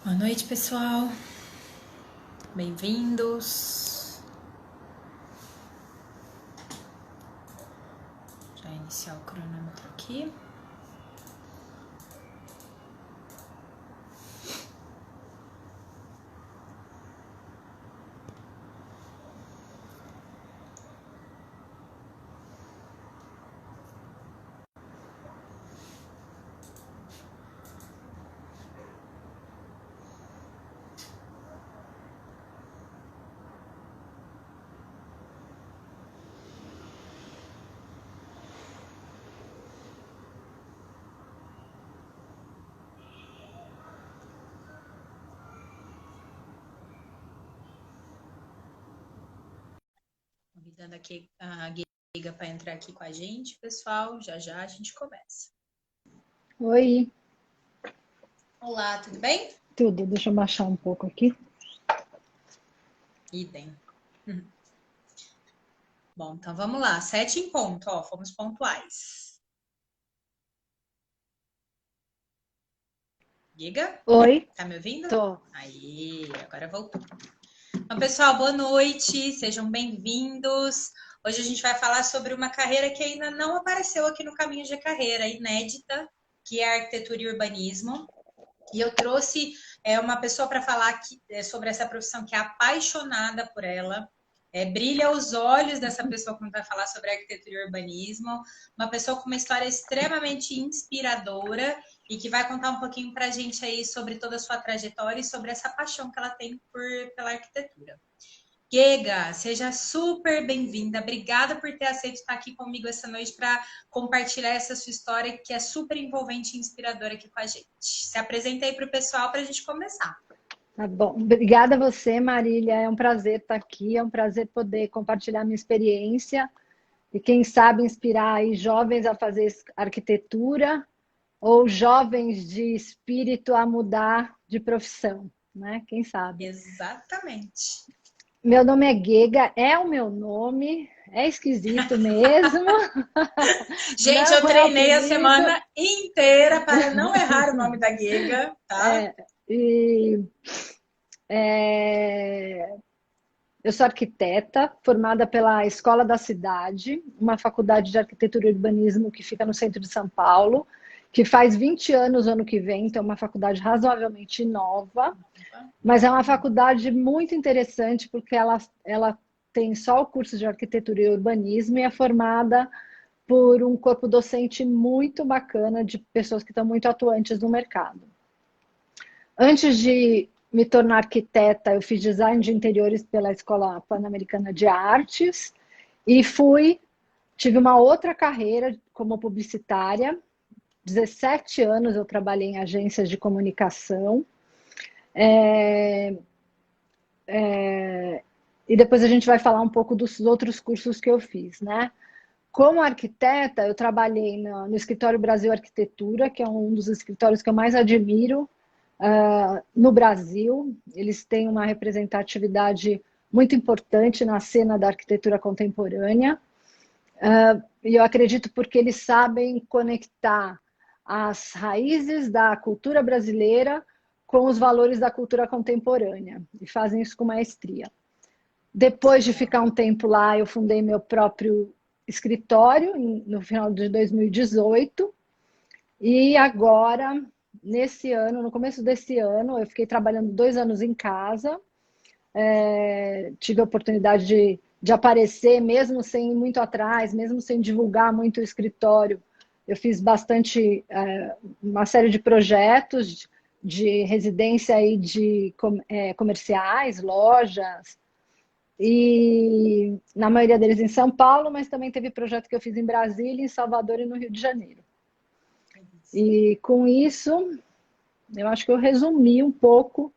Boa noite, pessoal. Bem-vindos. Já iniciar o cronômetro aqui. Convidando aqui a Giga para entrar aqui com a gente, pessoal. Já já a gente começa. Oi, Olá, tudo bem? tudo. Deixa eu baixar um pouco aqui. Idem. Bom, então vamos lá. 7 em ponto, ó. Fomos pontuais. Giga, Oi, tá me ouvindo? tô. Aí, agora voltou. Então, pessoal, boa noite. Sejam bem-vindos. Hoje a gente vai falar sobre uma carreira que ainda não apareceu aqui no Caminho de Carreira, inédita, que é arquitetura e urbanismo. E eu trouxe uma pessoa para falar sobre essa profissão que é apaixonada por ela. Brilha os olhos dessa pessoa quando vai falar sobre arquitetura e urbanismo. Uma pessoa com uma história extremamente inspiradora e que vai contar um pouquinho para a gente aí sobre toda a sua trajetória e sobre essa paixão que ela tem pela arquitetura. Gega, seja super bem-vinda. Obrigada por ter aceito estar aqui comigo essa noite para compartilhar essa sua história, que é super envolvente e inspiradora aqui com a gente. Se apresenta aí para o pessoal para a gente começar. Tá bom. Obrigada a você, Marília. É um prazer estar aqui. É um prazer poder compartilhar minha experiência e, quem sabe, inspirar aí jovens a fazer arquitetura ou jovens de espírito a mudar de profissão, né? Quem sabe? Exatamente. Meu nome é Gega, é o meu nome, é esquisito mesmo. Gente, Não eu é treinei a apelido. semana inteira para não errar o nome da Gega, tá? E é, eu sou arquiteta, formada pela Escola da Cidade, uma faculdade de arquitetura e urbanismo que fica no centro de São Paulo, que faz 20 anos ano que vem, então é uma faculdade razoavelmente nova, mas é uma faculdade muito interessante porque ela tem só o curso de arquitetura e urbanismo e é formada por um corpo docente muito bacana de pessoas que estão muito atuantes no mercado. Antes de me tornar arquiteta, eu fiz design de interiores pela Escola Pan-Americana de Artes e tive uma outra carreira como publicitária. 17 anos eu trabalhei em agências de comunicação. E depois a gente vai falar um pouco dos outros cursos que eu fiz, né? Como arquiteta, eu trabalhei no Escritório Brasil Arquitetura, que é um dos escritórios que eu mais admiro no Brasil. Eles têm uma representatividade muito importante na cena da arquitetura contemporânea. E eu acredito porque eles sabem conectar as raízes da cultura brasileira com os valores da cultura contemporânea. E fazem isso com maestria. Depois de ficar um tempo lá, eu fundei meu próprio escritório no final de 2018. E agora, nesse ano, no começo desse ano, eu fiquei trabalhando 2 anos em casa. Tive a oportunidade de aparecer, mesmo sem ir muito atrás, mesmo sem divulgar muito o escritório. Eu fiz bastante, uma série de projetos de residência e de comerciais, lojas, e na maioria deles em São Paulo, mas também teve projeto que eu fiz em Brasília, em Salvador e no Rio de Janeiro. E com isso, eu acho que eu resumi um pouco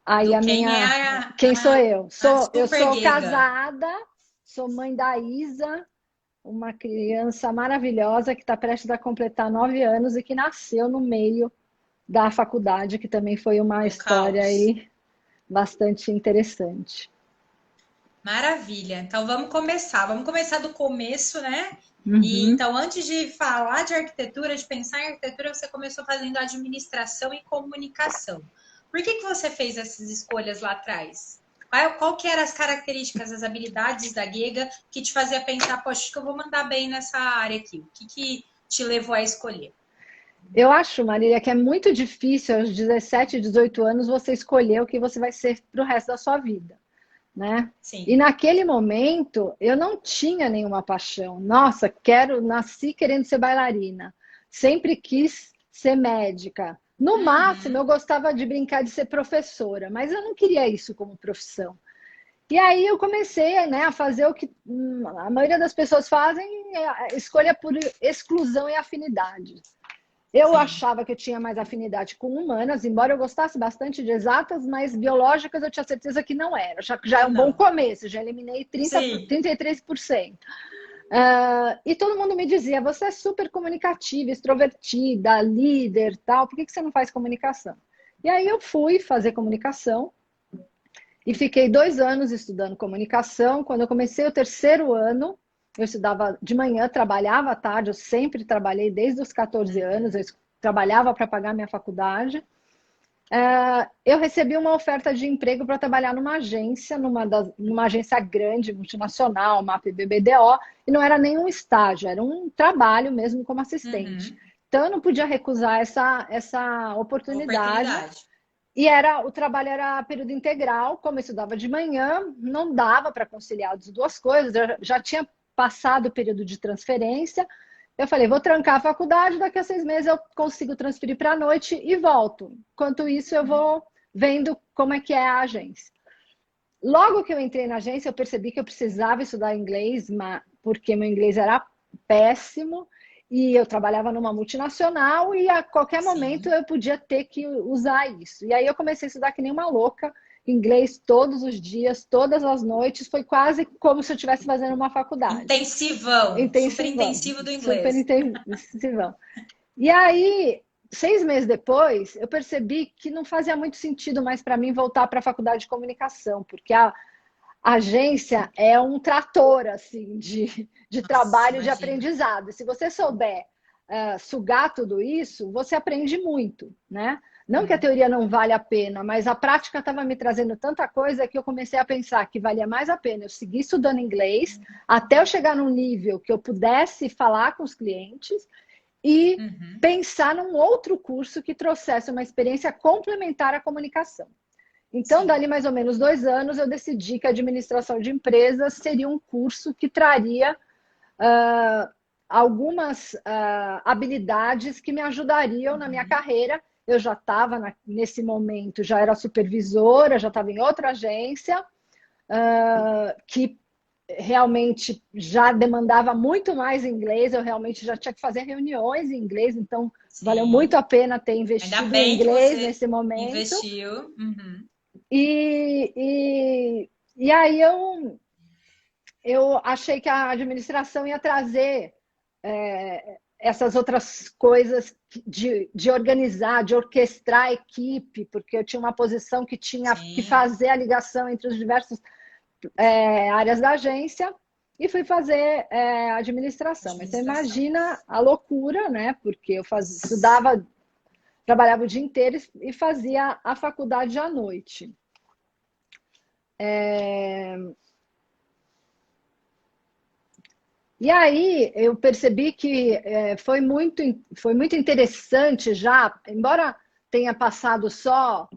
aí Do quem é quem sou eu. a Eu Super sou Gega. casada, sou mãe da Isa, uma criança maravilhosa que está prestes a completar 9 anos e que nasceu no meio da faculdade, que também foi uma Do história caos. aí bastante interessante. Maravilha. Então vamos começar. Vamos começar do começo, né? E Uhum. então, antes de falar de arquitetura, de pensar em arquitetura, você começou fazendo administração e comunicação. Por que que você fez essas escolhas lá atrás? Qual que eram as características, as habilidades da Gega que te fazia pensar, poxa, acho que eu vou mandar bem nessa área aqui? O que que te levou a escolher? Eu acho, Marília, que é muito difícil aos 17, 18 anos você escolher o que você vai ser para o resto da sua vida, né? E Sim. naquele momento eu não tinha nenhuma paixão. Nossa, nasci querendo ser bailarina. Sempre quis ser médica. No máximo, eu Uhum. gostava de brincar de ser professora, mas eu não queria isso como profissão. E aí eu comecei, né, a fazer o que a maioria das pessoas fazem, é a escolha por exclusão e afinidade. Eu Sim. achava que eu tinha mais afinidade com humanas, embora eu gostasse bastante de exatas, mas biológicas eu tinha certeza que não era. Já é Que um bom não. começo, já eliminei Sim. 33%. E todo mundo me dizia, você é super comunicativa, extrovertida, líder, tal, por que você não faz comunicação? E aí eu fui fazer comunicação e fiquei 2 anos estudando comunicação. Quando eu comecei o terceiro ano, eu estudava de manhã, trabalhava à tarde, eu sempre trabalhei desde os 14 anos, eu trabalhava para pagar minha faculdade. Eu recebi uma oferta de emprego para trabalhar numa agência, numa agência grande, multinacional, MAP BBDO, e não era nenhum estágio, era um trabalho mesmo como assistente. Uhum. Então eu não podia recusar essa oportunidade. Oportunidade. E o trabalho era período integral, como eu estudava de manhã, não dava para conciliar as duas coisas, eu já tinha passado o período de transferência. Eu falei, vou trancar a faculdade, daqui a 6 meses eu consigo transferir para a noite e volto. Enquanto isso, eu Uhum. vou vendo como é que é a agência. Logo que eu entrei na agência, eu percebi que eu precisava estudar inglês, porque meu inglês era péssimo e eu trabalhava numa multinacional e a qualquer momento Sim. eu podia ter que usar isso. E aí eu comecei a estudar que nem uma louca, inglês todos os dias, todas as noites, foi quase como se eu estivesse fazendo uma faculdade. Intensivão, super Intensivão, intensivo do super inglês. intensivão. E aí, 6 meses depois, eu percebi que não fazia muito sentido mais para mim voltar para a faculdade de comunicação, porque a agência é um trator assim de Nossa, trabalho de imagino. aprendizado. Se você souber sugar tudo isso, você aprende muito, né? Não que a Uhum. teoria não vale a pena, mas a prática estava me trazendo tanta coisa que eu comecei a pensar que valia mais a pena eu seguir estudando inglês até eu chegar num nível que eu pudesse falar com os clientes e Uhum. pensar num outro curso que trouxesse uma experiência complementar à comunicação. Então, Sim. dali mais ou menos 2 anos, eu decidi que a administração de empresas seria um curso que traria algumas habilidades que me ajudariam na minha Uhum. carreira. Eu já estava, nesse momento, já era supervisora, já estava em outra agência, que realmente já demandava muito mais inglês, eu realmente já tinha que fazer reuniões em inglês, então valeu muito Sim. a pena ter Ainda investido em bem que inglês você nesse momento. investiu. Uhum. E, e aí eu achei que a administração ia trazer essas outras coisas de organizar, de orquestrar a equipe, porque eu tinha uma posição que tinha que Sim. fazer a ligação entre os diversos áreas da agência e fui fazer administração. Mas você Administração. imagina a loucura, né? Porque eu Nossa. estudava, trabalhava o dia inteiro e fazia a faculdade à noite. E aí eu percebi que foi muito interessante já, embora tenha passado só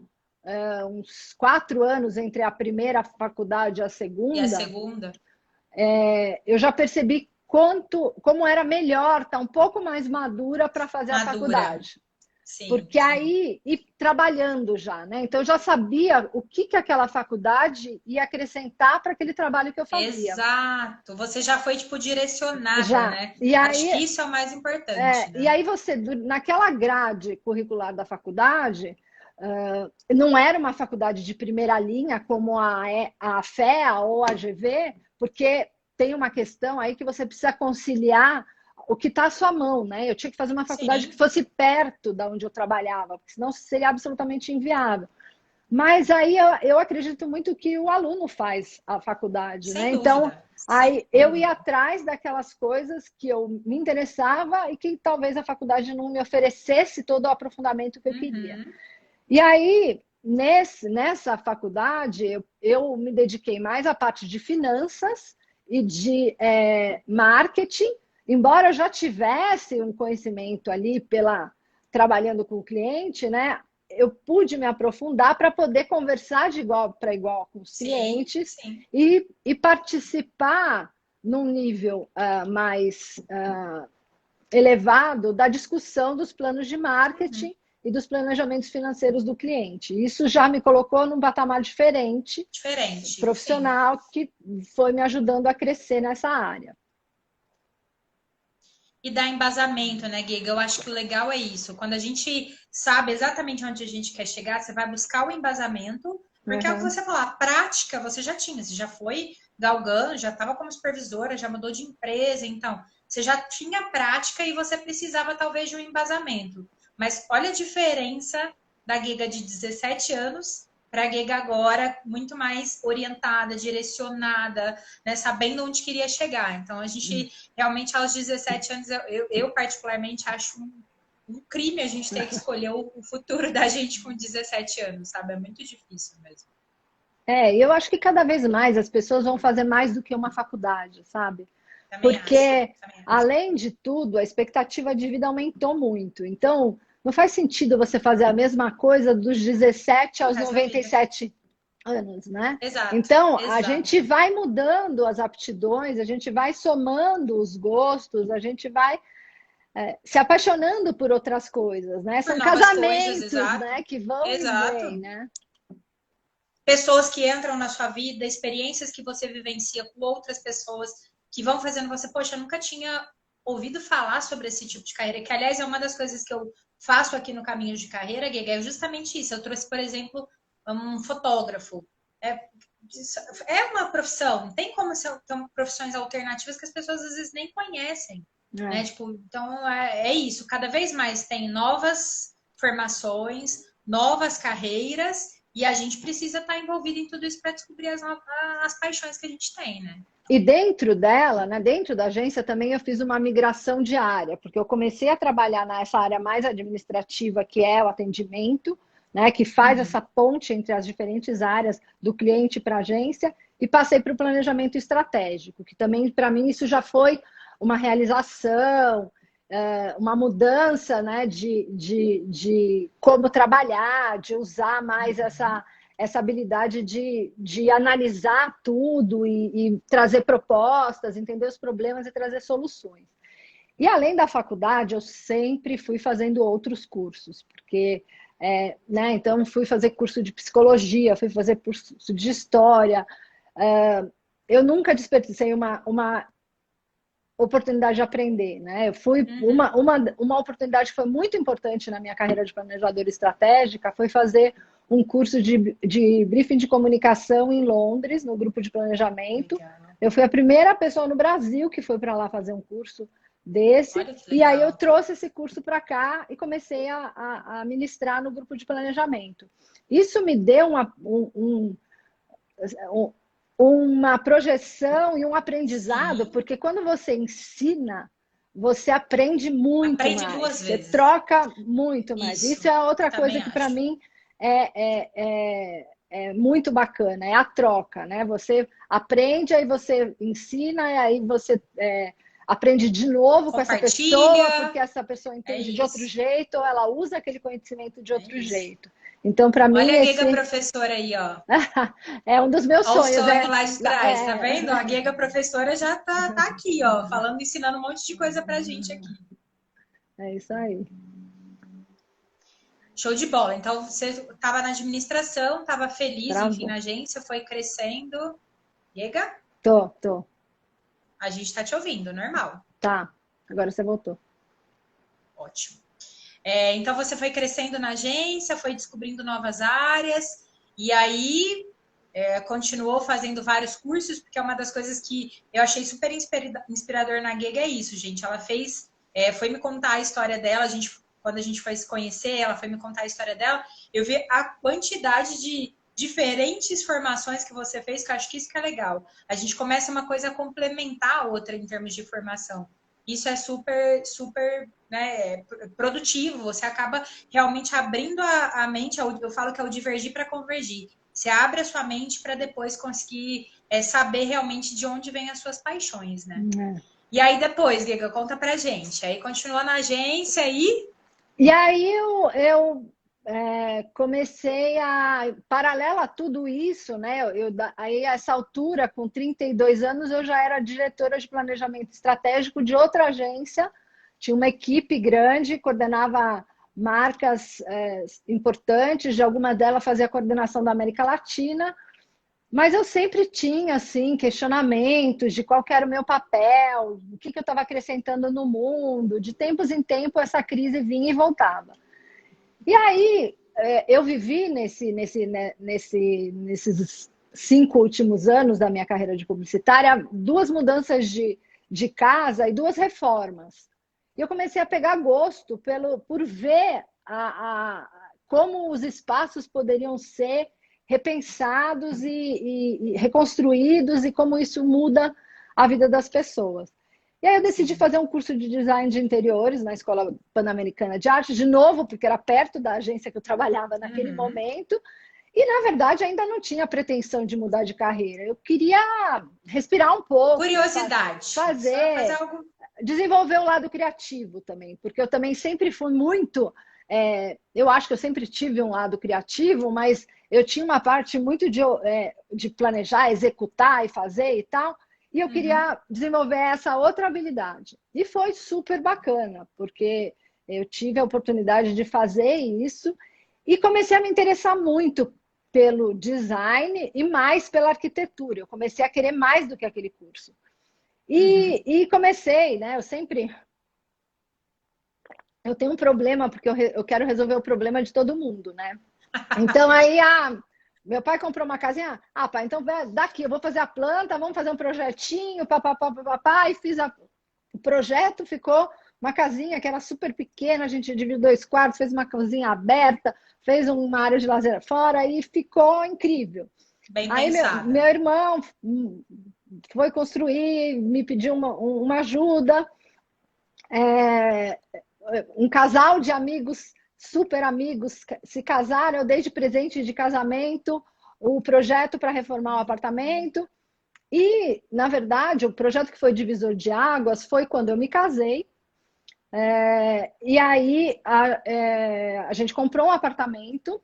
uns 4 anos entre a primeira faculdade e a E a segunda, segunda? eu já percebi como era melhor estar um pouco mais madura para fazer a Madura. faculdade. Sim, Porque sim. aí, e trabalhando já, né? Então eu já sabia o que aquela faculdade ia acrescentar para aquele trabalho que eu fazia. Exato. Você já foi, tipo, direcionada, Já. né? E Acho que aí, isso é o mais importante, e né? aí você, naquela grade curricular da faculdade, não era uma faculdade de primeira linha como a FEA ou a GV, porque tem uma questão aí que você precisa conciliar o que está à sua mão, né? Eu tinha que fazer uma faculdade que Sim. fosse perto da onde eu trabalhava, porque senão seria absolutamente inviável. Mas aí eu acredito muito que o aluno faz a faculdade, né? Sem Então, dúvida, sem aí eu ia dúvida. atrás daquelas coisas que eu me interessava e que talvez a faculdade não me oferecesse todo o aprofundamento que eu queria. Uhum, E aí, nessa faculdade, eu me dediquei mais à parte de finanças e de marketing, embora eu já tivesse um conhecimento ali trabalhando com o cliente, né? Eu pude me aprofundar para poder conversar de igual para igual com os sim, clientes sim. e participar num nível mais elevado da discussão dos planos de Uhum. marketing e dos planejamentos financeiros do cliente. Isso já me colocou num patamar diferente, Diferente, sim. profissional, que foi me ajudando a crescer nessa área. E dar embasamento, né, Giga? Eu acho que o legal é isso. Quando a gente sabe exatamente onde a gente quer chegar, você vai buscar o embasamento, porque é o que Uhum. você falou, a prática você já tinha, você já foi galgando, já estava como supervisora, já mudou de empresa, então você já tinha prática e você precisava talvez de um embasamento. Mas olha a diferença da Giga de 17 anos para a Giga agora, muito mais orientada, direcionada, né, sabendo onde queria chegar. Então a gente realmente aos 17 anos, eu particularmente acho um crime a gente ter que escolher o futuro da gente com 17 anos, sabe? É muito difícil mesmo. Eu acho que cada vez mais as pessoas vão fazer mais do que uma faculdade, sabe? Também acho, Porque, também acho. além de tudo, a expectativa de vida aumentou muito. Então, não faz sentido você fazer a mesma coisa dos 17 O aos resto da vida. 97 anos, né? Exato, Então, a exato. gente vai mudando as aptidões, a gente vai somando os gostos, a gente vai se apaixonando por outras coisas, né? Por São novas coisas, casamentos, exato. né, que vão e vêm, Exato. né? Pessoas que entram na sua vida, experiências que você vivencia com outras pessoas que vão fazendo você, poxa, eu nunca tinha ouvido falar sobre esse tipo de carreira, que aliás é uma das coisas que eu faço aqui no Caminho de Carreira, Guega, é justamente isso. Eu trouxe, por exemplo, um fotógrafo. É, é uma profissão, tem como ser profissões alternativas que as pessoas às vezes nem conhecem, né? É. Tipo, então é isso, cada vez mais tem novas formações, novas carreiras e a gente precisa estar envolvido em tudo isso para descobrir as paixões que a gente tem, né? E dentro dela, né, dentro da agência também eu fiz uma migração de área, porque eu comecei a trabalhar nessa área mais administrativa, que é o atendimento, né, que faz Uhum. essa ponte entre as diferentes áreas do cliente para a agência, e passei para o planejamento estratégico, que também para mim isso já foi uma realização, uma mudança, né, de como trabalhar, de usar mais essa habilidade de analisar tudo e trazer propostas, entender os problemas e trazer soluções. E além da faculdade, eu sempre fui fazendo outros cursos, porque, né, então fui fazer curso de psicologia, fui fazer curso de história. Eu nunca desperdicei uma oportunidade de aprender, né? Eu fui Uhum. uma oportunidade que foi muito importante na minha carreira de planejadora estratégica foi fazer um curso de briefing de comunicação em Londres, no grupo de planejamento. Legal. Eu fui a primeira pessoa no Brasil que foi para lá fazer um curso desse, Olha que e aí eu legal. trouxe esse curso para cá e comecei a ministrar no grupo de planejamento. Isso me deu uma projeção e um aprendizado, Sim, porque quando você ensina, você aprende muito aprende mais, duas você vezes. troca muito mais. Isso Isso, é outra coisa também que para acho. mim é muito bacana, é a troca, né? Você aprende, aí você ensina, e aí você aprende de novo com essa pessoa, porque Compartilha. essa pessoa É entende de outro isso. jeito, ou ela usa aquele conhecimento de É outro isso. jeito. Então, para mim, Olha a Giga esse professora aí, ó. é um dos meus Olha o sonhos. sonho lá de trás, tá É, vendo? A Giga professora já tá aqui, ó, falando, ensinando um monte de coisa pra gente aqui. é isso aí. Show de bola. Então, você estava na administração, estava feliz, enfim, na Travou. agência, foi crescendo. Giga, Tô. a gente está te ouvindo, normal. Tá. Agora você voltou. Ótimo. Então, você foi crescendo na agência, foi descobrindo novas áreas, e aí continuou fazendo vários cursos, porque é uma das coisas que eu achei super inspirador na Giga é isso, gente. Ela fez, foi me contar a história dela, a gente quando a gente foi se conhecer, ela foi me contar a história dela, eu vi a quantidade de diferentes formações que você fez, que eu acho que isso que é legal. A gente começa uma coisa a complementar a outra em termos de formação. Isso é super, super, né, produtivo. Você acaba realmente abrindo a mente. Eu falo que é o divergir para convergir. Você abre a sua mente para depois conseguir saber realmente de onde vêm as suas paixões, né? E aí depois, Giga, conta pra gente. Aí continua na agência e... E aí eu comecei a... Paralela a tudo isso, né? Aí, a essa altura, com 32 anos, eu já era diretora de planejamento estratégico de outra agência. Tinha uma equipe grande, coordenava marcas importantes, de algumas delas fazia a coordenação da América Latina. Mas eu sempre tinha, assim, questionamentos de qual era o meu papel, o que eu estava acrescentando no mundo. De tempos em tempos, essa crise vinha e voltava. E aí, eu vivi nesses 5 últimos anos da minha carreira de publicitária, 2 mudanças de casa e 2 reformas. E eu comecei a pegar gosto por ver como os espaços poderiam ser repensados e reconstruídos e como isso muda a vida das pessoas. E aí eu decidi fazer um curso de design de interiores na Escola Pan-Americana de Arte, de novo, porque era perto da agência que eu trabalhava naquele momento, e na verdade ainda não tinha pretensão de mudar de carreira. Eu queria respirar um pouco, curiosidade, fazer algo, desenvolver o lado criativo também, porque eu também sempre fui muito... eu acho que eu sempre tive um lado criativo, mas eu tinha uma parte muito de planejar, executar e fazer e tal, e eu queria desenvolver essa outra habilidade. E foi super bacana, porque eu tive a oportunidade de fazer isso e comecei a me interessar muito pelo design e mais pela arquitetura. Eu comecei a querer mais do que aquele curso. E comecei, né? Eu tenho um problema, porque eu quero resolver o problema de todo mundo, né? Então, aí, meu pai comprou uma casinha. Pai, então daqui, eu vou fazer a planta, vamos fazer um projetinho, papapá, e fiz o projeto, ficou uma casinha que era super pequena, a gente dividiu 2 quartos, fez uma cozinha aberta, fez uma área de lazer fora e ficou incrível. Bem aí pensado. Meu irmão foi construir, me pediu uma ajuda. Um casal de amigos, super amigos, se casaram, eu dei de presente de casamento o projeto para reformar o apartamento. E, na verdade, o projeto que foi divisor de águas foi quando eu me casei. E aí a gente comprou um apartamento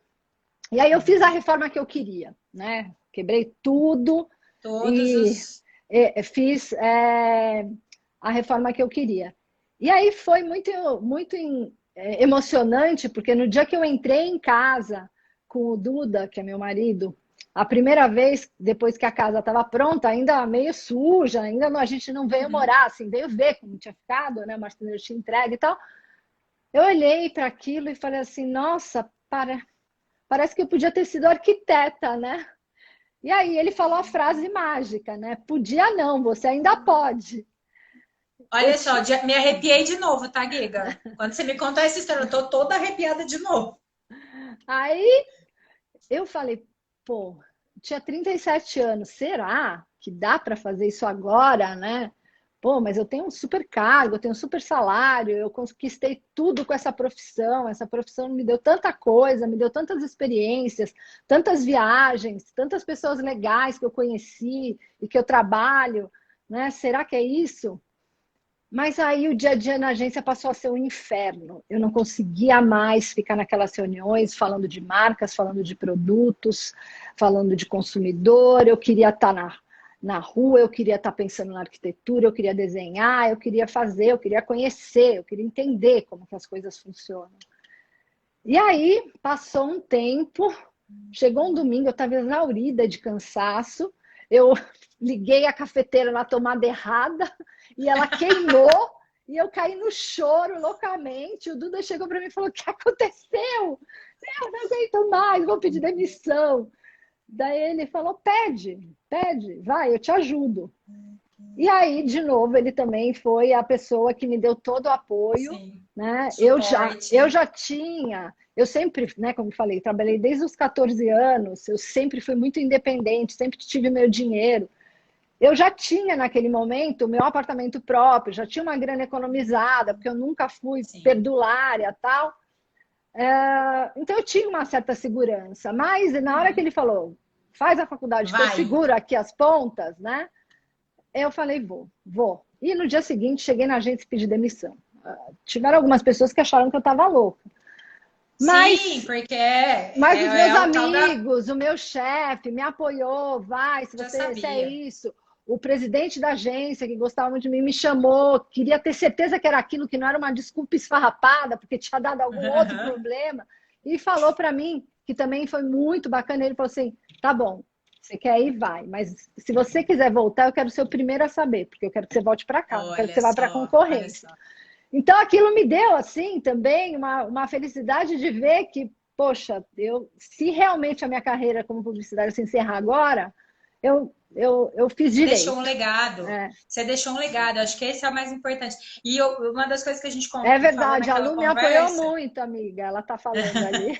e aí eu fiz a reforma que eu queria, né? Quebrei tudo fiz a reforma que eu queria. E aí foi muito, muito emocionante, porque no dia que eu entrei em casa com o Duda, que é meu marido, a primeira vez, depois que a casa estava pronta, ainda meio suja, ainda a gente não veio morar, assim, veio ver como tinha ficado, né? O marceneiro tinha entregue e tal. Eu olhei para aquilo e falei assim, nossa, parece que eu podia ter sido arquiteta, né? E aí ele falou a frase mágica, né? Podia não, você ainda pode. Olha só, me arrepiei de novo, tá, Giga? Quando você me contou essa história, eu tô toda arrepiada de novo. Aí eu falei, pô, tinha 37 anos, será que dá para fazer isso agora, né? Pô, mas eu tenho um super cargo, eu tenho um super salário, eu conquistei tudo com essa profissão me deu tanta coisa, me deu tantas experiências, tantas viagens, tantas pessoas legais que eu conheci e que eu trabalho, né? Será que é isso? Mas aí o dia a dia na agência passou a ser um inferno. Eu não conseguia mais ficar naquelas reuniões falando de marcas, falando de produtos, falando de consumidor. Eu queria estar na rua, eu queria estar pensando na arquitetura, eu queria desenhar, eu queria fazer, eu queria conhecer, eu queria entender como que as coisas funcionam. E aí passou um tempo, chegou um domingo, eu estava exaurida de cansaço, eu liguei a cafeteira na tomada errada e ela queimou e eu caí no choro loucamente. O Duda chegou para mim e falou: o que aconteceu? Eu não aguento mais, vou pedir demissão. Daí ele falou: pede, vai, eu te ajudo. E aí, de novo, ele também foi a pessoa que me deu todo o apoio. Sim. né? Suporte. Eu sempre, né, como eu falei, trabalhei desde os 14 anos, eu sempre fui muito independente, sempre tive meu dinheiro. Eu já tinha, naquele momento, meu apartamento próprio, já tinha uma grana economizada, porque eu nunca fui Sim. perdulária e tal. Então, eu tinha uma certa segurança. Mas, na hora que ele falou, faz a faculdade que eu Vai. seguro aqui as pontas, né? Eu falei, vou. E no dia seguinte, cheguei na agência e pedi demissão. Tiveram algumas pessoas que acharam que eu estava louca. Sim, Mas, porque mas os meus o tal da... amigos, o meu chefe me apoiou, vai, Já se é sabia. isso. O presidente da agência, que gostava muito de mim, me chamou, queria ter certeza que era aquilo, que não era uma desculpa esfarrapada, porque tinha dado algum outro problema, e falou para mim, que também foi muito bacana, ele falou assim, tá bom, você quer ir, vai, mas se você quiser voltar, eu quero ser o primeiro a saber, porque eu quero que você volte para cá, não quero que Olha você vá para a só, olha concorrência. só. Então, aquilo me deu, assim, também uma felicidade de ver que, poxa, se realmente a minha carreira como publicitária se encerrar agora, eu fiz Você deixou um direito. legado. É, Você deixou um legado. Acho que esse é o mais importante. E uma das coisas que a gente é falou verdade, a naquela Lu me apoiou conversa. muito, amiga. Ela está falando ali.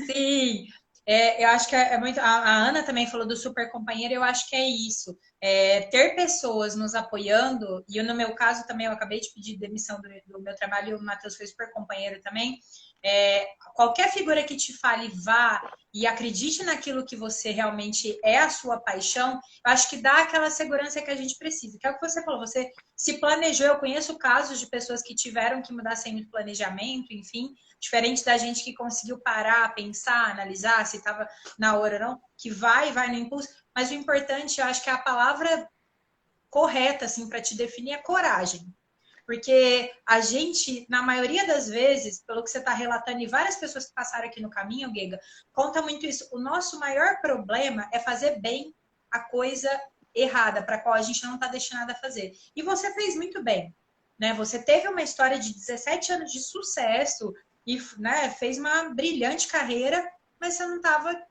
Sim, eu acho que é muito. A Ana também falou do super companheiro, eu acho que é isso. Ter pessoas nos apoiando, e no meu caso também, eu acabei de pedir demissão do meu trabalho, e o Matheus foi super companheiro também. Qualquer figura que te fale, vá e acredite naquilo que você realmente é a sua paixão, eu acho que dá aquela segurança que a gente precisa. Que é o que você falou, você se planejou. Eu conheço casos de pessoas que tiveram que mudar sem muito planejamento, enfim. Diferente da gente que conseguiu parar, pensar, analisar se estava na hora ou não, que vai no impulso. Mas o importante, eu acho que a palavra correta, assim, para te definir é coragem. Porque a gente, na maioria das vezes, pelo que você está relatando, e várias pessoas que passaram aqui no caminho, Guega, conta muito isso. O nosso maior problema é fazer bem a coisa errada, para a qual a gente não está destinado a fazer. E você fez muito bem. Né? Você teve uma história de 17 anos de sucesso e, né, fez uma brilhante carreira, mas você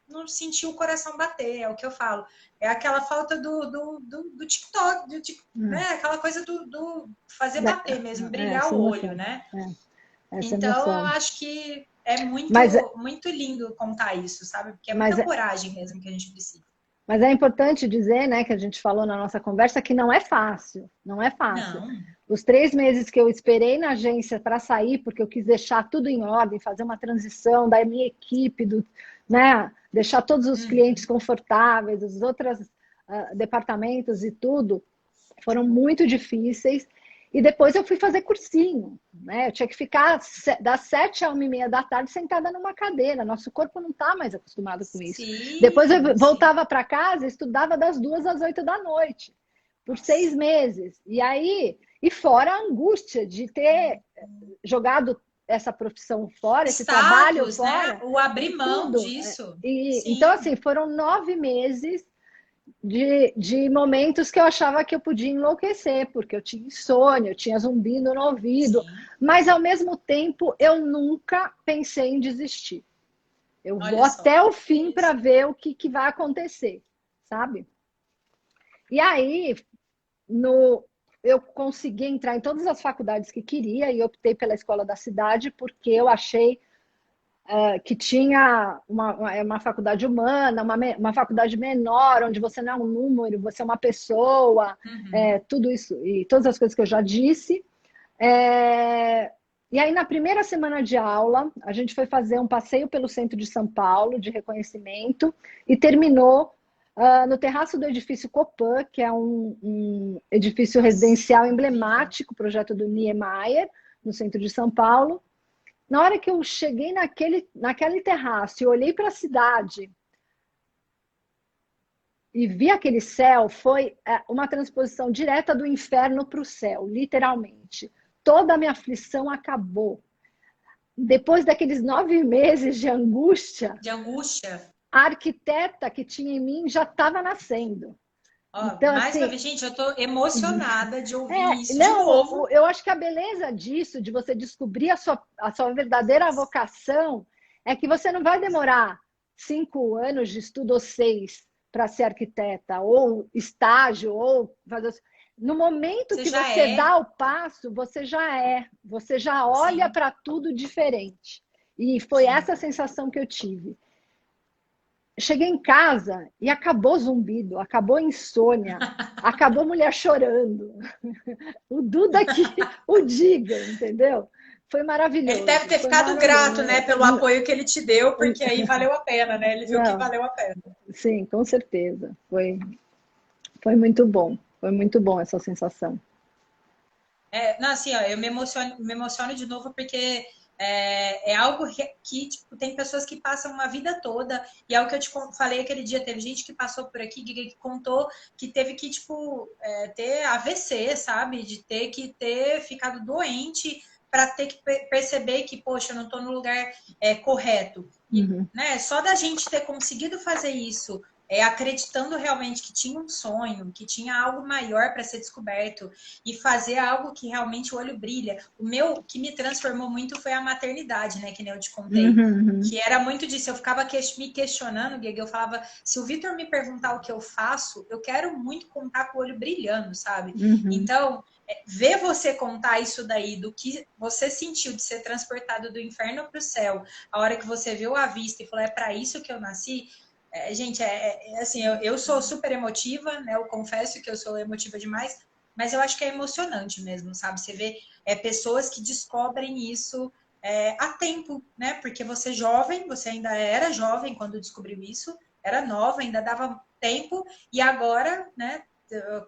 não sentiu o coração bater, é o que eu falo. É aquela falta do TikTok, né? Aquela coisa do fazer bater mesmo, brilhar Essa o olho, emoção. né? Essa Então, eu emoção. acho que é muito, Mas, muito lindo contar isso, sabe? Porque é mas, muita coragem mesmo que a gente precisa. mas é importante dizer, né, que a gente falou na nossa conversa, que não é fácil. Não é fácil. Não. Os 3 meses que eu esperei na agência para sair, porque eu quis deixar tudo em ordem, fazer uma transição da minha equipe, né, deixar todos os clientes confortáveis, os outros departamentos e tudo, foram muito difíceis. E depois eu fui fazer cursinho, né? Eu tinha que ficar das 7 à 1h30 da tarde sentada numa cadeira. Nosso corpo não está mais acostumado com isso. Depois eu Sim, sim. voltava para casa e estudava das 2 às 8 da noite, por Nossa. 6 meses. E aí, e fora a angústia de ter jogado essa profissão fora, esse trabalho Status, né? fora, O abrir mão tudo. disso. Então, Sim, assim, foram 9 meses de momentos que eu achava que eu podia enlouquecer, porque eu tinha insônia, eu tinha zumbido no ouvido, sim. mas ao mesmo tempo eu nunca pensei em desistir. Eu vou Olha só. até o fim para Isso. ver o que vai acontecer, sabe? E aí, eu consegui entrar em todas as faculdades que queria e optei pela escola da cidade porque eu achei que tinha uma faculdade humana, uma faculdade menor, onde você não é um número, você é uma pessoa, tudo isso, e todas as coisas que eu já disse. E aí, na primeira semana de aula, a gente foi fazer um passeio pelo centro de São Paulo, de reconhecimento, e terminou no terraço do edifício Copan, que é um edifício residencial emblemático, projeto do Niemeyer, no centro de São Paulo. Na hora que eu cheguei naquele terraço e olhei para a cidade e vi aquele céu, foi uma transposição direta do inferno para o céu, literalmente. Toda a minha aflição acabou. Depois daqueles 9 meses de angústia, De angústia. a arquiteta que tinha em mim já estava nascendo. Ó, Então, mais uma assim, vez, gente, eu tô emocionada de ouvir isso de não, novo. eu acho que a beleza disso, de você descobrir a sua verdadeira vocação, é que você não vai demorar 5 anos de estudo ou 6 para ser arquiteta, ou estágio, ou fazer. No momento Você que já você é. dá o passo, você já é. Você já olha Sim, para tudo diferente. E foi sim. essa sensação que eu tive. Cheguei em casa e acabou zumbido, acabou insônia, acabou mulher chorando. O Duda que o diga, entendeu? Foi Ele deve maravilhoso, ter foi ficado grato, né, maravilhoso. pelo apoio que ele te deu, porque aí valeu a pena, né? Ele viu que Não, valeu a pena. sim, com certeza. Foi muito bom. Foi muito bom essa sensação. Não, assim, ó, eu me emociono de novo porque é algo que tipo, tem pessoas que passam uma vida toda, e é o que eu te falei aquele dia, teve gente que passou por aqui, que contou que teve que, tipo, ter AVC, sabe? De ter que ter ficado doente para ter que perceber que, poxa, eu não estou no lugar correto. E, Uhum, né, só da gente ter conseguido fazer isso, acreditando realmente que tinha um sonho, que tinha algo maior para ser descoberto, e fazer algo que realmente o olho brilha. O meu, que me transformou muito foi a maternidade, né? Que nem eu te contei. uhum, Que era muito disso. Eu ficava me questionando, Guega. Eu falava, se o Vitor me perguntar o que eu faço, eu quero muito contar com o olho brilhando, sabe? uhum. Então, ver você contar isso daí, do que você sentiu de ser transportado do inferno para o céu, a hora que você viu a vista e falou, é para isso que eu nasci. Gente, assim, eu sou super emotiva, né? Eu confesso que eu sou emotiva demais, mas eu acho que é emocionante mesmo, sabe? Você vê pessoas que descobrem isso a tempo, né? Porque você jovem, você ainda era jovem quando descobriu isso, era nova, ainda dava tempo, e agora, né?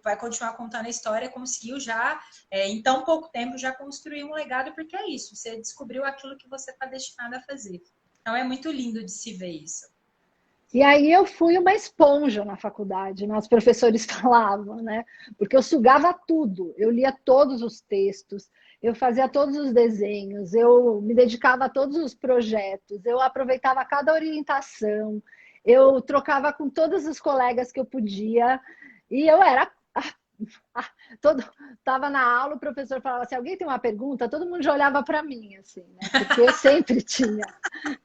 Vai continuar contando a história, conseguiu já, em tão pouco tempo, já construir um legado, porque é isso, você descobriu aquilo que você está destinado a fazer. Então é muito lindo de se ver isso. E aí eu fui uma esponja na faculdade, né? Os professores falavam, né? Porque eu sugava tudo, eu lia todos os textos, eu fazia todos os desenhos, eu me dedicava a todos os projetos, eu aproveitava cada orientação, eu trocava com todos os colegas que eu podia, e eu era todo estava na aula, o professor falava assim, alguém tem uma pergunta, todo mundo já olhava para mim assim, né? Porque eu sempre tinha,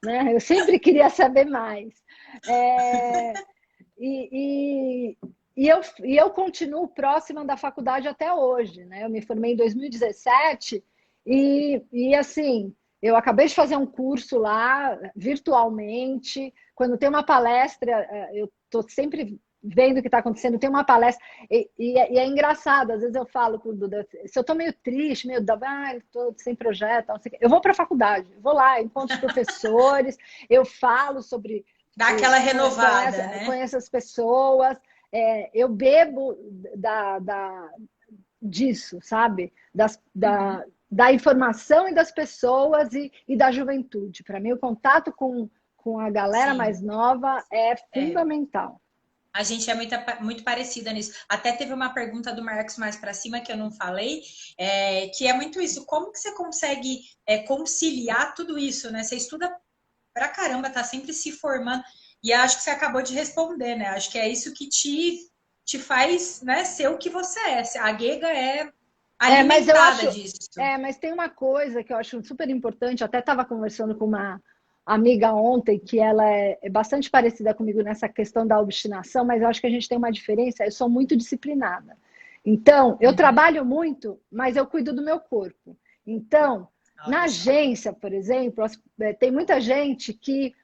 né? Eu sempre queria saber mais. É, e, e, e eu continuo próxima da faculdade até hoje, né? Eu me formei em 2017 e assim, eu acabei de fazer um curso lá virtualmente. Quando tem uma palestra, eu estou sempre vendo o que está acontecendo. Tem uma palestra e é engraçado. Às vezes eu falo com o Duda, se eu estou meio triste, meio estou sem projeto, não sei o quê, eu vou para a faculdade, eu vou lá, encontro os professores, eu falo sobre Dá aquela conheço, renovada, né? conheço as pessoas, eu bebo disso, sabe? Uhum. Da informação e das pessoas e da juventude. Para mim, o contato com a galera Sim. mais nova é fundamental. A gente é muito parecida nisso. Até teve uma pergunta do Marcos mais para cima que eu não falei, que é muito isso. Como que você consegue conciliar tudo isso, né? Você estuda pra caramba, tá sempre se formando. E acho que você acabou de responder, né? Acho que é isso que te faz, né, ser o que você é. A Gega é Mas eu alimentada acho. disso. Mas tem uma coisa que eu acho super importante. Eu até estava conversando com uma amiga ontem que ela é bastante parecida comigo nessa questão da obstinação, mas eu acho que a gente tem uma diferença. Eu sou muito disciplinada. Então, eu Uhum. trabalho muito, mas eu cuido do meu corpo. Então, na Olha só. agência, por exemplo, tem muita gente que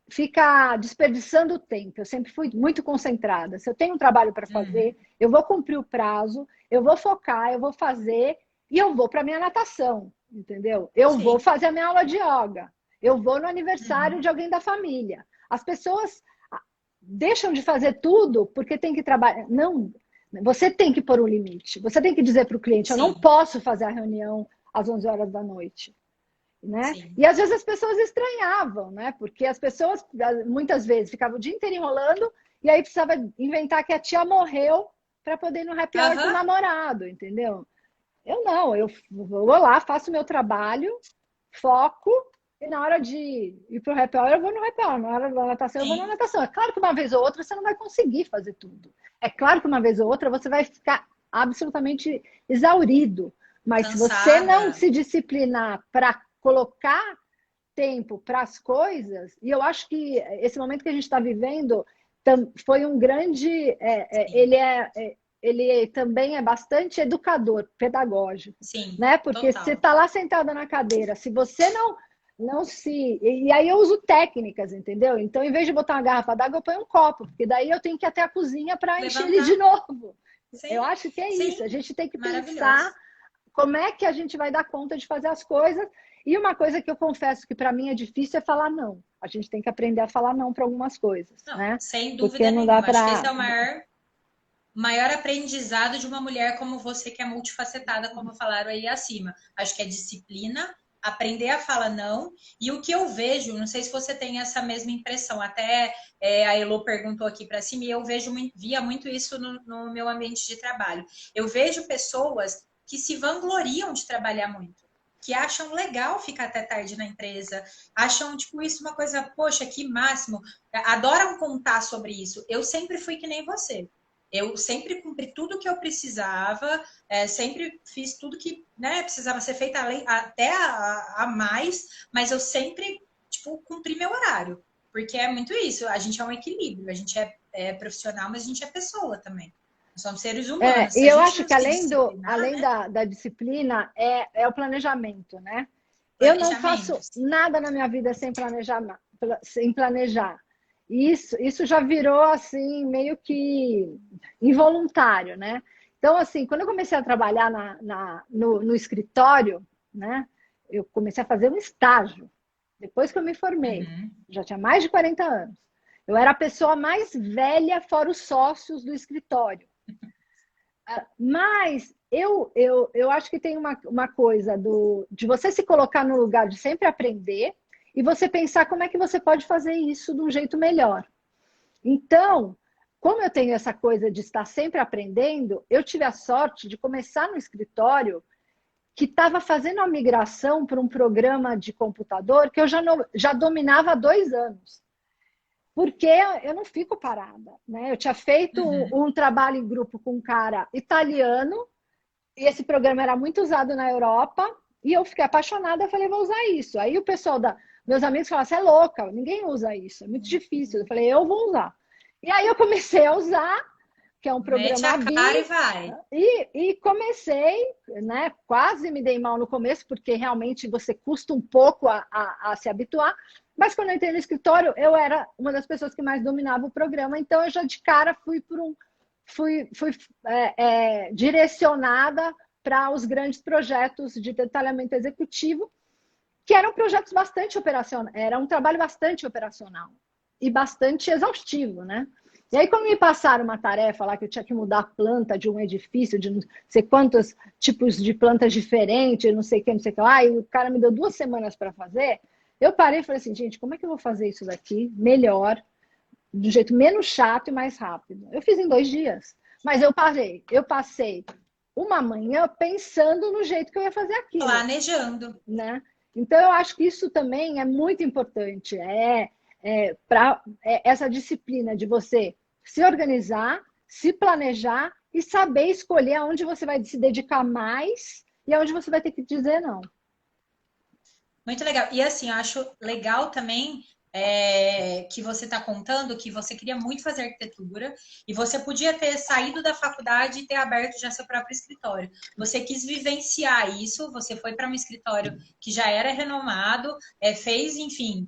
fica desperdiçando o tempo. Eu sempre fui muito concentrada. Se eu tenho um trabalho para fazer, Uhum. eu vou cumprir o prazo, eu vou focar, eu vou fazer e eu vou para minha natação, entendeu? Eu vou Sim. fazer a minha aula de yoga. Eu vou no aniversário Uhum. de alguém da família. As pessoas deixam de fazer tudo porque tem que trabalhar. Não, você tem que pôr um limite. Você tem que dizer para o cliente: eu não Sim. posso fazer a reunião às 11 horas da noite, né? Sim. E às vezes as pessoas estranhavam, né? Porque as pessoas muitas vezes ficavam o dia inteiro enrolando e aí precisava inventar que a tia morreu para poder ir no happy hour com o Aham. namorado, entendeu? Eu não, eu vou lá, faço o meu trabalho, foco, e na hora de ir para o happy hour, eu vou no happy hour, na hora da natação, eu vou na Sim. natação. É claro que uma vez ou outra você não vai conseguir fazer tudo. É claro que uma vez ou outra você vai ficar absolutamente exaurido. Mas se você não Cansada. se disciplinar para colocar tempo para as coisas, e eu acho que esse momento que a gente está vivendo foi um grande. Sim. ele também é bastante educador, pedagógico, Sim, né? Porque você total. está lá sentada na cadeira, se você não se... E aí eu uso técnicas, entendeu? Então, em vez de botar uma garrafa d'água, eu ponho um copo, porque daí eu tenho que ir até a cozinha para encher ele de Levantar. novo. Eu Sim, acho que é isso. A sim. gente tem que pensar Maravilhoso. como é que a gente vai dar conta de fazer as coisas. E uma coisa que eu confesso que para mim é difícil é falar não. A gente tem que aprender a falar não para algumas coisas, Não, né? sem Porque dúvida não dá nenhuma. Acho que esse para... é o maior aprendizado de uma mulher como você, que é multifacetada, como falaram aí acima. Acho que é disciplina, aprender a falar não. E o que eu vejo, não sei se você tem essa mesma impressão, até a Elo perguntou aqui para cima, e eu via muito isso no meu ambiente de trabalho. Eu vejo pessoas que se vangloriam de trabalhar muito, que acham legal ficar até tarde na empresa, acham, tipo, isso uma coisa, poxa, que máximo, adoram contar sobre isso. Eu sempre fui que nem você. Eu sempre cumpri tudo que eu precisava, sempre fiz tudo que, né, precisava ser feito até a mais, mas eu sempre, tipo, cumpri meu horário. Porque é muito isso, a gente é um equilíbrio, a gente é profissional, mas a gente é pessoa também. Nós somos seres humanos. E Se a eu gente acho não que se disciplinar, além né? da disciplina, é o planejamento, né? Eu não faço Planejamentos. nada na minha vida sem planejar. Isso já virou assim, meio que involuntário, né? Então, assim, quando eu comecei a trabalhar no escritório, né? Eu comecei a fazer um estágio, depois que eu me formei, Uhum. já tinha mais de 40 anos. Eu era a pessoa mais velha, fora os sócios do escritório. Mas eu acho que tem uma coisa de você se colocar no lugar de sempre aprender e você pensar como é que você pode fazer isso de um jeito melhor. Então, como eu tenho essa coisa de estar sempre aprendendo, eu tive a sorte de começar no escritório que estava fazendo a migração para um programa de computador que eu já dominava há 2 anos. Porque eu não fico parada, né? Eu tinha feito Uhum. um trabalho em grupo com um cara italiano e esse programa era muito usado na Europa e eu fiquei apaixonada, eu falei, vou usar isso. Aí o pessoal meus amigos falaram, você é louca, ninguém usa isso, é muito difícil. Eu falei, eu vou usar. E aí eu comecei a usar, que é um Mete programa a ABI, cara e vai. e comecei, né? Quase me dei mal no começo, porque realmente você custa um pouco a se habituar. Mas quando eu entrei no escritório, eu era uma das pessoas que mais dominava o programa, então eu já de cara fui direcionada para os grandes projetos de detalhamento executivo, que eram projetos bastante operacionais, era um trabalho bastante operacional e bastante exaustivo, né? E aí, quando me passaram uma tarefa lá que eu tinha que mudar a planta de um edifício, de não sei quantos tipos de plantas diferentes, não sei o que, não sei o que lá, e o cara me deu 2 semanas para fazer, eu parei e falei assim, gente, como é que eu vou fazer isso daqui melhor, do jeito menos chato e mais rápido? Eu fiz em 2 dias, mas eu passei uma manhã pensando no jeito que eu ia fazer aquilo, Planejando. né? Então, eu acho que isso também é muito importante, para essa disciplina de você se organizar, se planejar e saber escolher aonde você vai se dedicar mais e aonde você vai ter que dizer não. Muito legal. E assim, eu acho legal também que você está contando que você queria muito fazer arquitetura e você podia ter saído da faculdade e ter aberto já seu próprio escritório. Você quis vivenciar isso, você foi para um escritório que já era renomado, fez, enfim,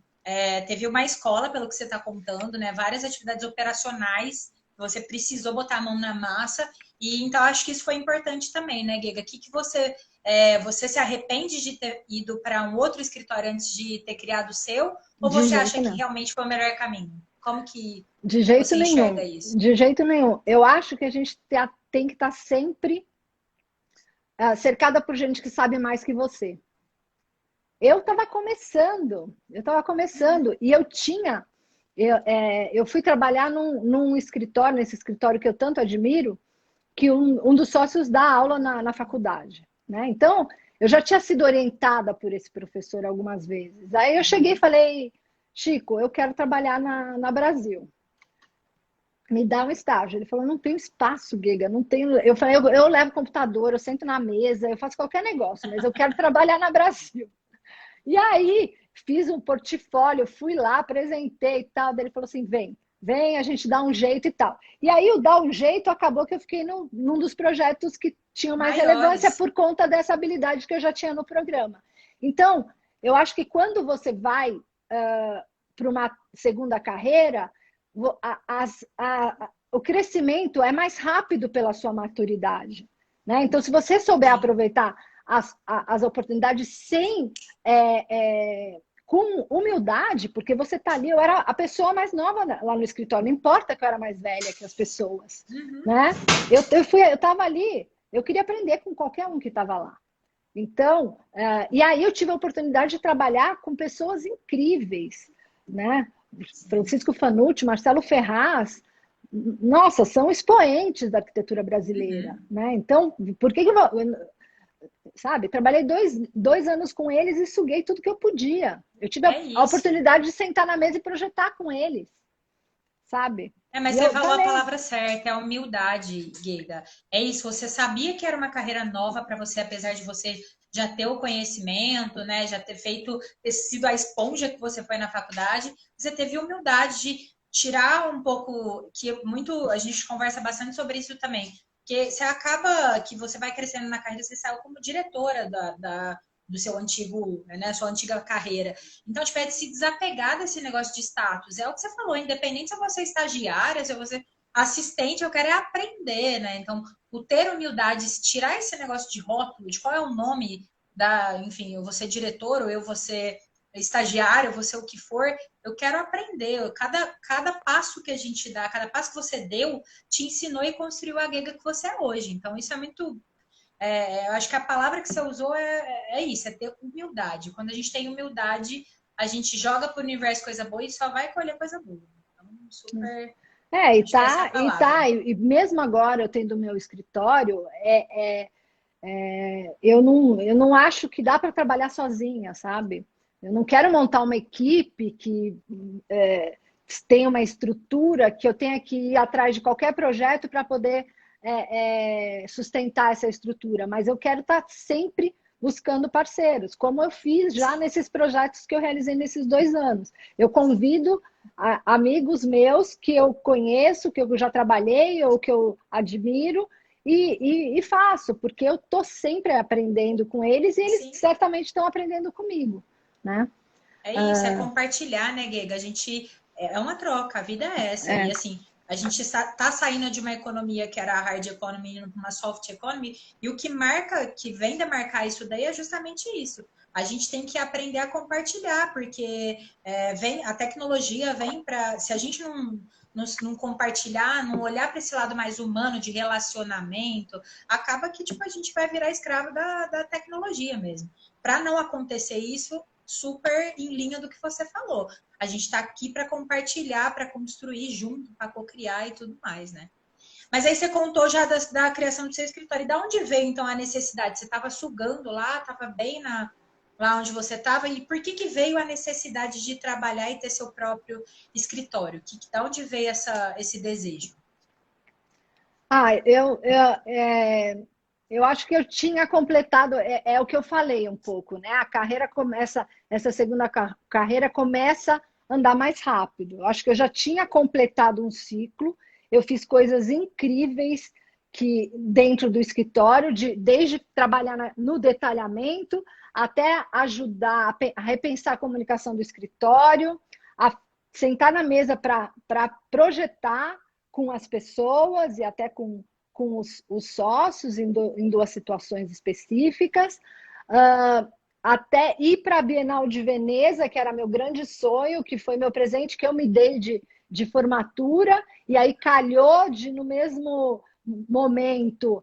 teve uma escola, pelo que você está contando, né? Várias atividades operacionais. Você precisou botar a mão na massa, e então acho que isso foi importante também, né, Guega? O que você você se arrepende de ter ido para um outro escritório antes de ter criado o seu? Ou De você acha jeito que nenhum. realmente foi o melhor caminho? Como que De jeito você enxerga nenhum. isso? De jeito nenhum. Eu acho que a gente tem que estar sempre cercada por gente que sabe mais que você. Eu estava começando e eu fui trabalhar num escritório, nesse escritório que eu tanto admiro, que um dos sócios dá aula na faculdade, né? Então, eu já tinha sido orientada por esse professor algumas vezes. Aí eu cheguei e Uhum. falei, Chico, eu quero trabalhar na Brasil. Me dá um estágio. Ele falou, não tem espaço, Giga, não tenho. Eu falei, eu levo computador, eu sento na mesa, eu faço qualquer negócio, mas eu quero trabalhar na Brasil. E aí, fiz um portfólio, fui lá, apresentei e tal. Daí ele falou assim: vem. vem, a gente dá um jeito e tal. E aí o dar um jeito acabou que eu fiquei num dos projetos que tinham mais relevância por conta dessa habilidade que eu já tinha no programa. Então, eu acho que quando você vai para uma segunda carreira, o crescimento é mais rápido pela sua maturidade. Né? Então, se você souber aproveitar as oportunidades com humildade, porque você está ali, eu era a pessoa mais nova lá no escritório, não importa que eu era mais velha que as pessoas. Né? Eu estava ali, eu queria aprender com qualquer um que estava lá. Então, e aí eu tive a oportunidade de trabalhar com pessoas incríveis, né? Francisco Fanucci, Marcelo Ferraz, nossa, são expoentes da arquitetura brasileira, né? Então, por que sabe, trabalhei dois anos com eles e suguei tudo que eu podia. Eu tive a oportunidade de sentar na mesa e projetar com eles, sabe? Mas você falou a palavra certa, é a humildade, Guida. É isso, você sabia que era uma carreira nova para você, apesar de você já ter o conhecimento, né? Já ter sido a esponja que você foi na faculdade, você teve humildade de tirar um pouco, que a gente conversa bastante sobre isso também, porque você acaba que você vai crescendo na carreira, você saiu como diretora do seu antigo, né, sua antiga carreira. Então, tipo, é de se desapegar desse negócio de status. É o que você falou, independente se você é estagiária, se você é assistente, eu quero aprender, né? Então, o ter humildade, tirar esse negócio de rótulo, de qual é o nome enfim, eu vou ser diretor, ou eu vou ser estagiário, eu vou ser o que for, eu quero aprender. Cada passo que a gente dá, cada passo que você deu, te ensinou e construiu a Gega que você é hoje. Então, isso é muito... eu acho que a palavra que você usou é isso, é ter humildade. Quando a gente tem humildade, a gente joga para o universo coisa boa e só vai colher coisa boa. Então, super... E mesmo agora eu tendo o meu escritório, eu não acho que dá para trabalhar sozinha, sabe? Eu não quero montar uma equipe que tenha uma estrutura que eu tenha que ir atrás de qualquer projeto para poder sustentar essa estrutura, mas eu quero estar sempre buscando parceiros, como eu fiz já nesses projetos que eu realizei nesses 2 anos. Eu convido amigos meus que eu conheço, que eu já trabalhei ou que eu admiro, e faço, porque eu estou sempre aprendendo com eles e eles certamente estão aprendendo comigo. Né? É isso, é compartilhar, né, Gega? A gente... É uma troca, a vida é essa. E assim, a gente está saindo de uma economia que era a hard economy para uma soft economy, e o que vem demarcar isso daí é justamente isso. A gente tem que aprender a compartilhar, porque a tecnologia vem para... Se a gente não compartilhar, não olhar para esse lado mais humano de relacionamento, acaba que tipo, a gente vai virar escravo da tecnologia mesmo. Para não acontecer isso, super em linha do que você falou. A gente está aqui para compartilhar, para construir junto, para cocriar e tudo mais, né? Mas aí você contou já da criação do seu escritório. E da onde veio, então, a necessidade? Você estava sugando lá, estava bem lá onde você estava? E por que veio a necessidade de trabalhar e ter seu próprio escritório? Da onde veio esse desejo? Eu acho que eu tinha completado, o que eu falei um pouco, né? A carreira começa, essa segunda carreira começa a andar mais rápido. Eu acho que eu já tinha completado um ciclo, eu fiz coisas incríveis que dentro do escritório, desde trabalhar no detalhamento até ajudar a repensar a comunicação do escritório, a sentar na mesa para projetar com as pessoas e até com os sócios em 2 situações específicas, até ir para a Bienal de Veneza, que era meu grande sonho, que foi meu presente que eu me dei de formatura, e aí calhou de, no mesmo momento,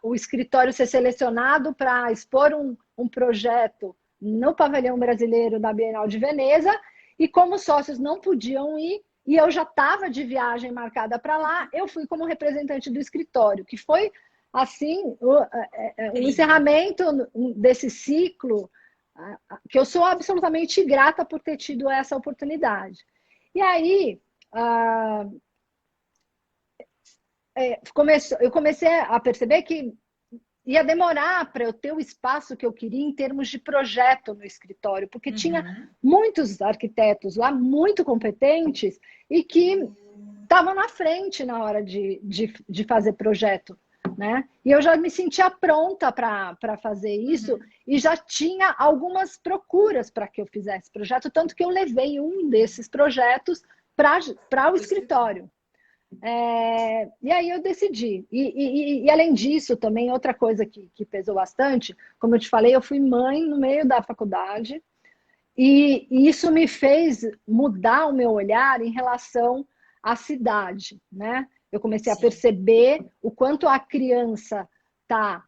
o escritório ser selecionado para expor um projeto no pavilhão brasileiro da Bienal de Veneza, e como os sócios não podiam ir, e eu já estava de viagem marcada para lá, eu fui como representante do escritório, que foi, assim, o encerramento desse ciclo, que eu sou absolutamente grata por ter tido essa oportunidade. E aí, eu comecei a perceber que ia demorar para eu ter o espaço que eu queria em termos de projeto no escritório, porque tinha muitos arquitetos lá, muito competentes, e que estavam na frente na hora de fazer projeto, né? E eu já me sentia pronta para fazer isso, e já tinha algumas procuras para que eu fizesse projeto, tanto que eu levei um desses projetos para o escritório. E aí eu decidi. E além disso, também outra coisa que pesou bastante, como eu te falei, eu fui mãe no meio da faculdade, e isso me fez mudar o meu olhar em relação à cidade, né? Eu comecei a perceber o quanto a criança está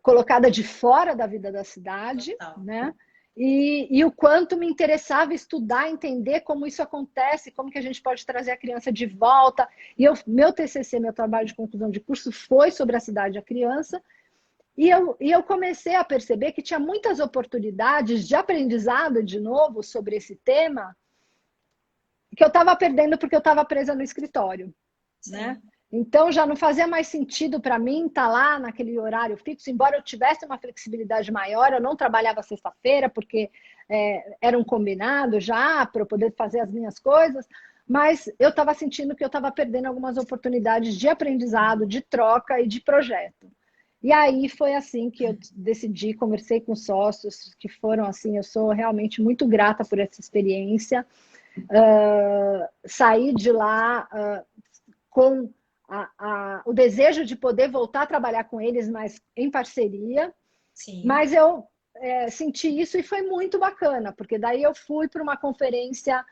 colocada de fora da vida da cidade, né? E o quanto me interessava estudar, entender como isso acontece, como que a gente pode trazer a criança de volta. E meu TCC, meu trabalho de conclusão de curso, foi sobre a cidade e a criança. E eu comecei a perceber que tinha muitas oportunidades de aprendizado, de novo, sobre esse tema, que eu estava perdendo porque eu estava presa no escritório, né? Então, já não fazia mais sentido para mim estar lá naquele horário fixo, embora eu tivesse uma flexibilidade maior, eu não trabalhava sexta-feira, porque era um combinado já, para eu poder fazer as minhas coisas, mas eu estava sentindo que eu estava perdendo algumas oportunidades de aprendizado, de troca e de projeto. E aí foi assim que eu decidi, conversei com sócios que foram assim, eu sou realmente muito grata por essa experiência, saí de lá com o desejo de poder voltar a trabalhar com eles, mas em parceria. Mas eu senti isso e foi muito bacana, porque daí eu fui para uma conferência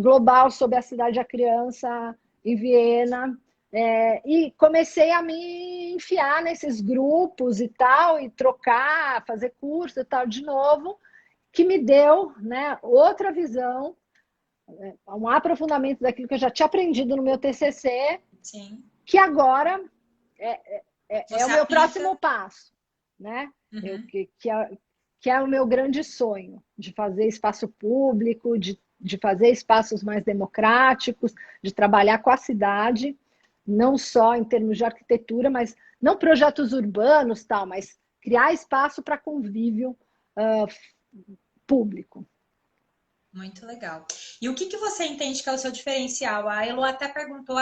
global sobre a cidade da criança em Viena, e comecei a me enfiar nesses grupos e tal, e trocar, fazer curso e tal de novo, que me deu, né, outra visão, um aprofundamento daquilo que eu já tinha aprendido no meu TCC, que agora é o meu próximo passo, né? Que é o meu grande sonho, de fazer espaço público, de fazer espaços mais democráticos, de trabalhar com a cidade, não só em termos de arquitetura, mas não projetos urbanos, tal, mas criar espaço para convívio público. Muito legal. E o que você entende que é o seu diferencial? A Elo até perguntou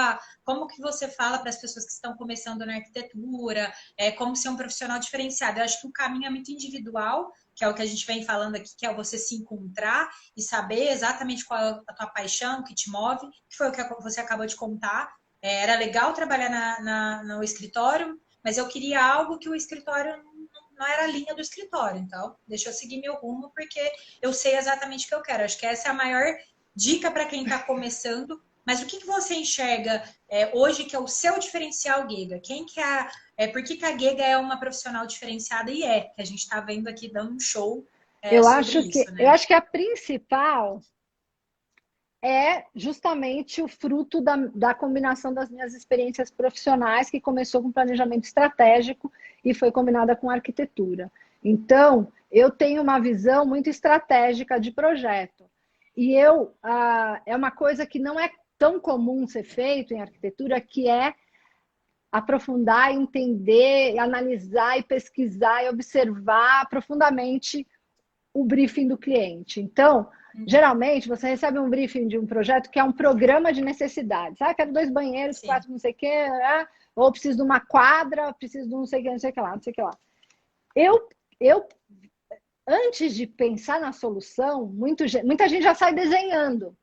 como que você fala para as pessoas que estão começando na arquitetura, como ser um profissional diferenciado. Eu acho que o caminho é muito individual, que é o que a gente vem falando aqui, que é você se encontrar e saber exatamente qual é a tua paixão, o que te move, que foi o que você acabou de contar. Era legal trabalhar no escritório, mas eu queria algo que o escritório não era a linha do escritório, então deixa eu seguir meu rumo, porque eu sei exatamente o que eu quero. Acho que essa é a maior dica para quem está começando. Mas o que você enxerga hoje que é o seu diferencial, Guega? Por que a Guega é uma profissional diferenciada e que a gente está vendo aqui dando um show sobre isso, né? Eu acho que a principal é justamente o fruto da combinação das minhas experiências profissionais, que começou com planejamento estratégico e foi combinada com arquitetura. Então, eu tenho uma visão muito estratégica de projeto. E é uma coisa que não é tão comum ser feito em arquitetura, que é aprofundar, entender, analisar e pesquisar e observar profundamente o briefing do cliente. Então, geralmente, você recebe um briefing de um projeto que é um programa de necessidades. Quero 2 banheiros, 4 não sei o quê, ou preciso de uma quadra, preciso de não sei o que, não sei o que lá, não sei o que lá. Eu antes de pensar na solução, muita gente já sai desenhando.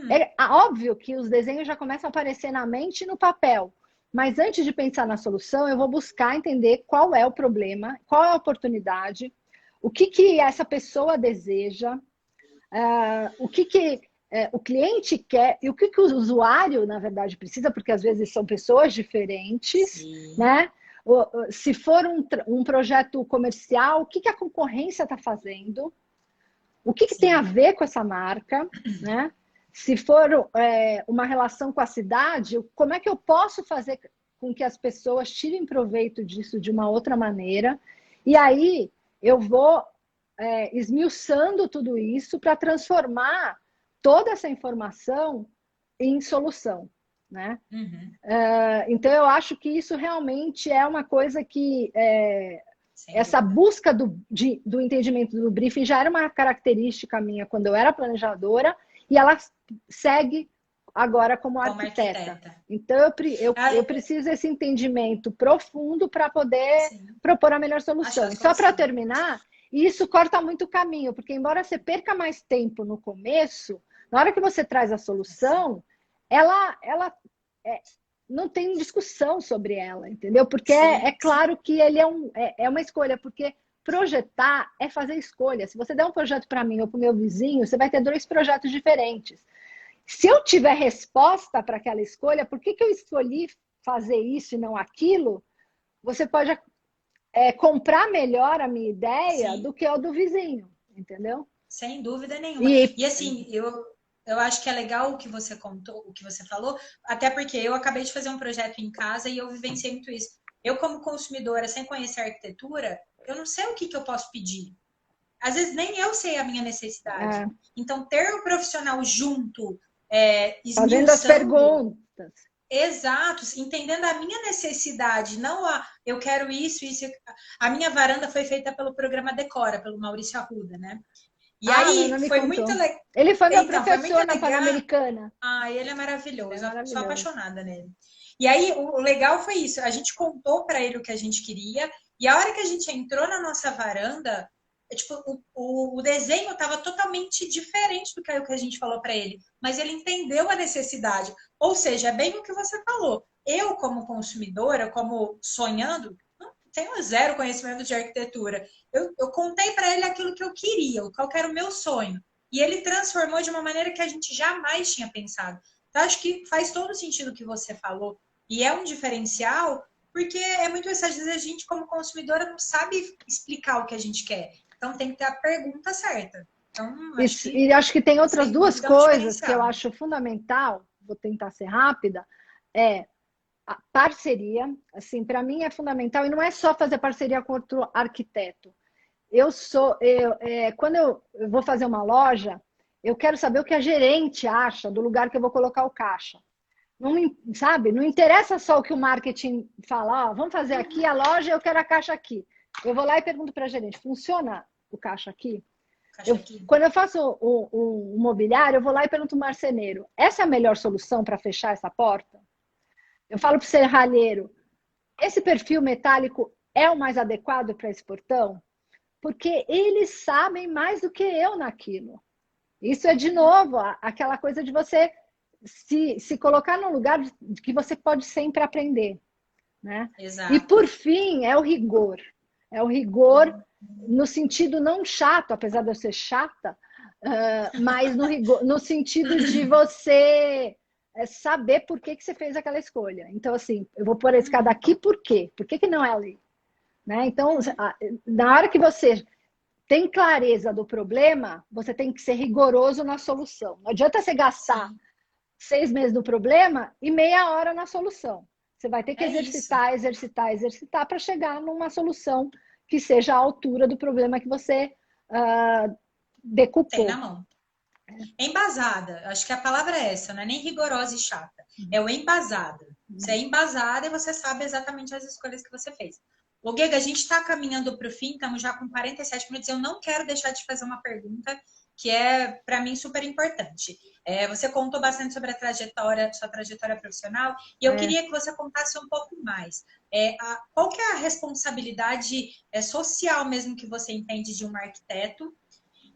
É óbvio que os desenhos já começam a aparecer na mente e no papel. Mas antes de pensar na solução, eu vou buscar entender qual é o problema, qual é a oportunidade, o que essa pessoa deseja, o que o cliente quer e o que o usuário, na verdade, precisa, porque às vezes são pessoas diferentes, né? Se for um projeto comercial, o que a concorrência está fazendo, o que tem a ver com essa marca, né? Se for uma relação com a cidade, como é que eu posso fazer com que as pessoas tirem proveito disso de uma outra maneira? E aí eu vou esmiuçando tudo isso para transformar toda essa informação em solução. né? Uhum. Então, eu acho que isso realmente é uma coisa que Sem essa dúvida. busca do entendimento do briefing já era uma característica minha quando eu era planejadora e ela segue agora como Como arquiteta. arquiteta. Então, Ah, eu preciso desse entendimento profundo para poder sim, propor a melhor achar a solução. E só para solução. terminar, isso corta muito o caminho, porque embora você perca mais tempo no começo, na hora que você traz a Sim, solução, ela não tem discussão sobre ela, entendeu? Porque é sim, claro que ele é uma escolha, porque projetar é fazer escolha. Se você der um projeto para mim ou para o meu vizinho, você vai ter dois projetos diferentes. Se eu tiver resposta para aquela escolha, por que eu escolhi fazer isso e não aquilo? Você pode comprar melhor a minha ideia do sim. que a do vizinho, entendeu? Sem dúvida nenhuma. E E assim, eu acho que é legal o que você contou, o que você falou, até porque eu acabei de fazer um projeto em casa e eu vivenciei muito isso. Eu, como consumidora, sem conhecer a arquitetura, eu não sei o que eu posso pedir. Às vezes nem eu sei a minha necessidade. Então, ter o profissional junto, fazendo as esmiuçando perguntas. exatos, entendendo a minha necessidade, não a eu quero isso, isso. A minha varanda foi feita pelo programa Decora, pelo Maurício Arruda, né? E Ah, não, aí não me foi muito contou. legal. Ele foi meu Então, foi muito professor na legal. Pan-Americana. Ah, ele é Ele é maravilhoso. Eu sou maravilhoso. apaixonada nele. E aí, o legal foi isso. A gente contou para ele o que a gente queria. E a hora que a gente entrou na nossa varanda, tipo, o desenho estava totalmente diferente do que a gente falou para ele. Mas ele entendeu a necessidade. Ou seja, é bem o que você falou. Eu, como consumidora, como sonhando, não tenho zero conhecimento de arquitetura. Eu contei para ele aquilo que eu queria, qual que era o meu sonho. E ele transformou de uma maneira que a gente jamais tinha pensado. Então, acho que faz todo sentido o que você falou. E é um diferencial, porque é muito isso. Às vezes a gente, como consumidora, não sabe explicar o que a gente quer. Então, tem que ter a pergunta certa. Então, E acho que tem outras sem duas dúvida, é um coisas que eu diferencial. acho fundamental, vou tentar ser rápida, é a parceria, assim, para mim é fundamental, e não é só fazer parceria com outro arquiteto. Quando eu vou fazer uma loja, eu quero saber o que a gerente acha do lugar que eu vou colocar o caixa. Não, sabe? Não interessa só o que o marketing fala, ó, vamos fazer aqui a loja, eu quero a caixa aqui. Eu vou lá e pergunto para a gerente, funciona o caixa aqui? Caixa aqui. Quando eu faço o mobiliário, eu vou lá e pergunto ao marceneiro, essa é a melhor solução para fechar essa porta? Eu falo para o serralheiro, esse perfil metálico é o mais adequado para esse portão? Porque eles sabem mais do que eu naquilo. Isso é, de novo, aquela coisa de você se colocar num lugar de que você pode sempre aprender. Né? E, Exato. por fim, é o rigor. É o rigor no sentido não chato, apesar de eu ser chata, mas no sentido de você saber por que você fez aquela escolha. Então, assim, eu vou pôr a escada aqui por quê? Por que não é ali? Né? Então, na hora que você tem clareza do problema, você tem que ser rigoroso na solução. Não adianta você gastar Sim. 6 meses no problema e meia hora na solução. Você vai ter que É isso. exercitar, exercitar, exercitar para chegar numa solução que seja à altura do problema que você Tem na decupou. mão. Embasada. Acho que a palavra é essa, não é nem rigorosa e chata. É o embasada. Você é embasada e você sabe exatamente as escolhas que você fez. O Guega, a gente está caminhando para o fim, estamos já com 47 minutos. Eu não quero deixar de fazer uma pergunta que é, para mim, super importante. Você contou bastante sobre sua trajetória profissional, e eu queria que você contasse um pouco mais. Qual que é a responsabilidade social mesmo que você entende de um arquiteto?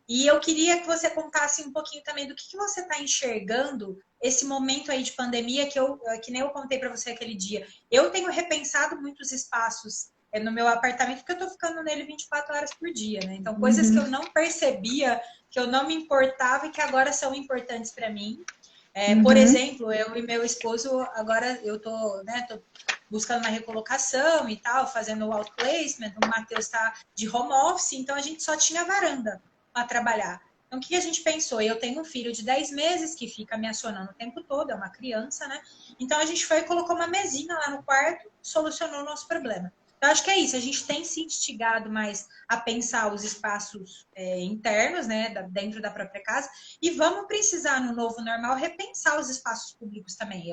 E eu queria que você contasse um pouquinho também do que você está enxergando esse momento aí de pandemia que nem eu contei para você aquele dia. Eu tenho repensado muitos espaços no meu apartamento porque eu estou ficando nele 24 horas por dia, né? Então, coisas que eu não percebia, que eu não me importava e que agora são importantes para mim. Por exemplo, eu e meu esposo, agora eu tô buscando uma recolocação e tal, fazendo o outplacement, o Matheus está de home office, então a gente só tinha varanda para trabalhar. Então, o que a gente pensou? Eu tenho um filho de 10 meses que fica me acionando o tempo todo, é uma criança, né? Então, a gente foi e colocou uma mesinha lá no quarto, solucionou o nosso problema. Eu acho que é isso, a gente tem se instigado mais a pensar os espaços internos, né, dentro da própria casa, e vamos precisar, no novo normal, repensar os espaços públicos também.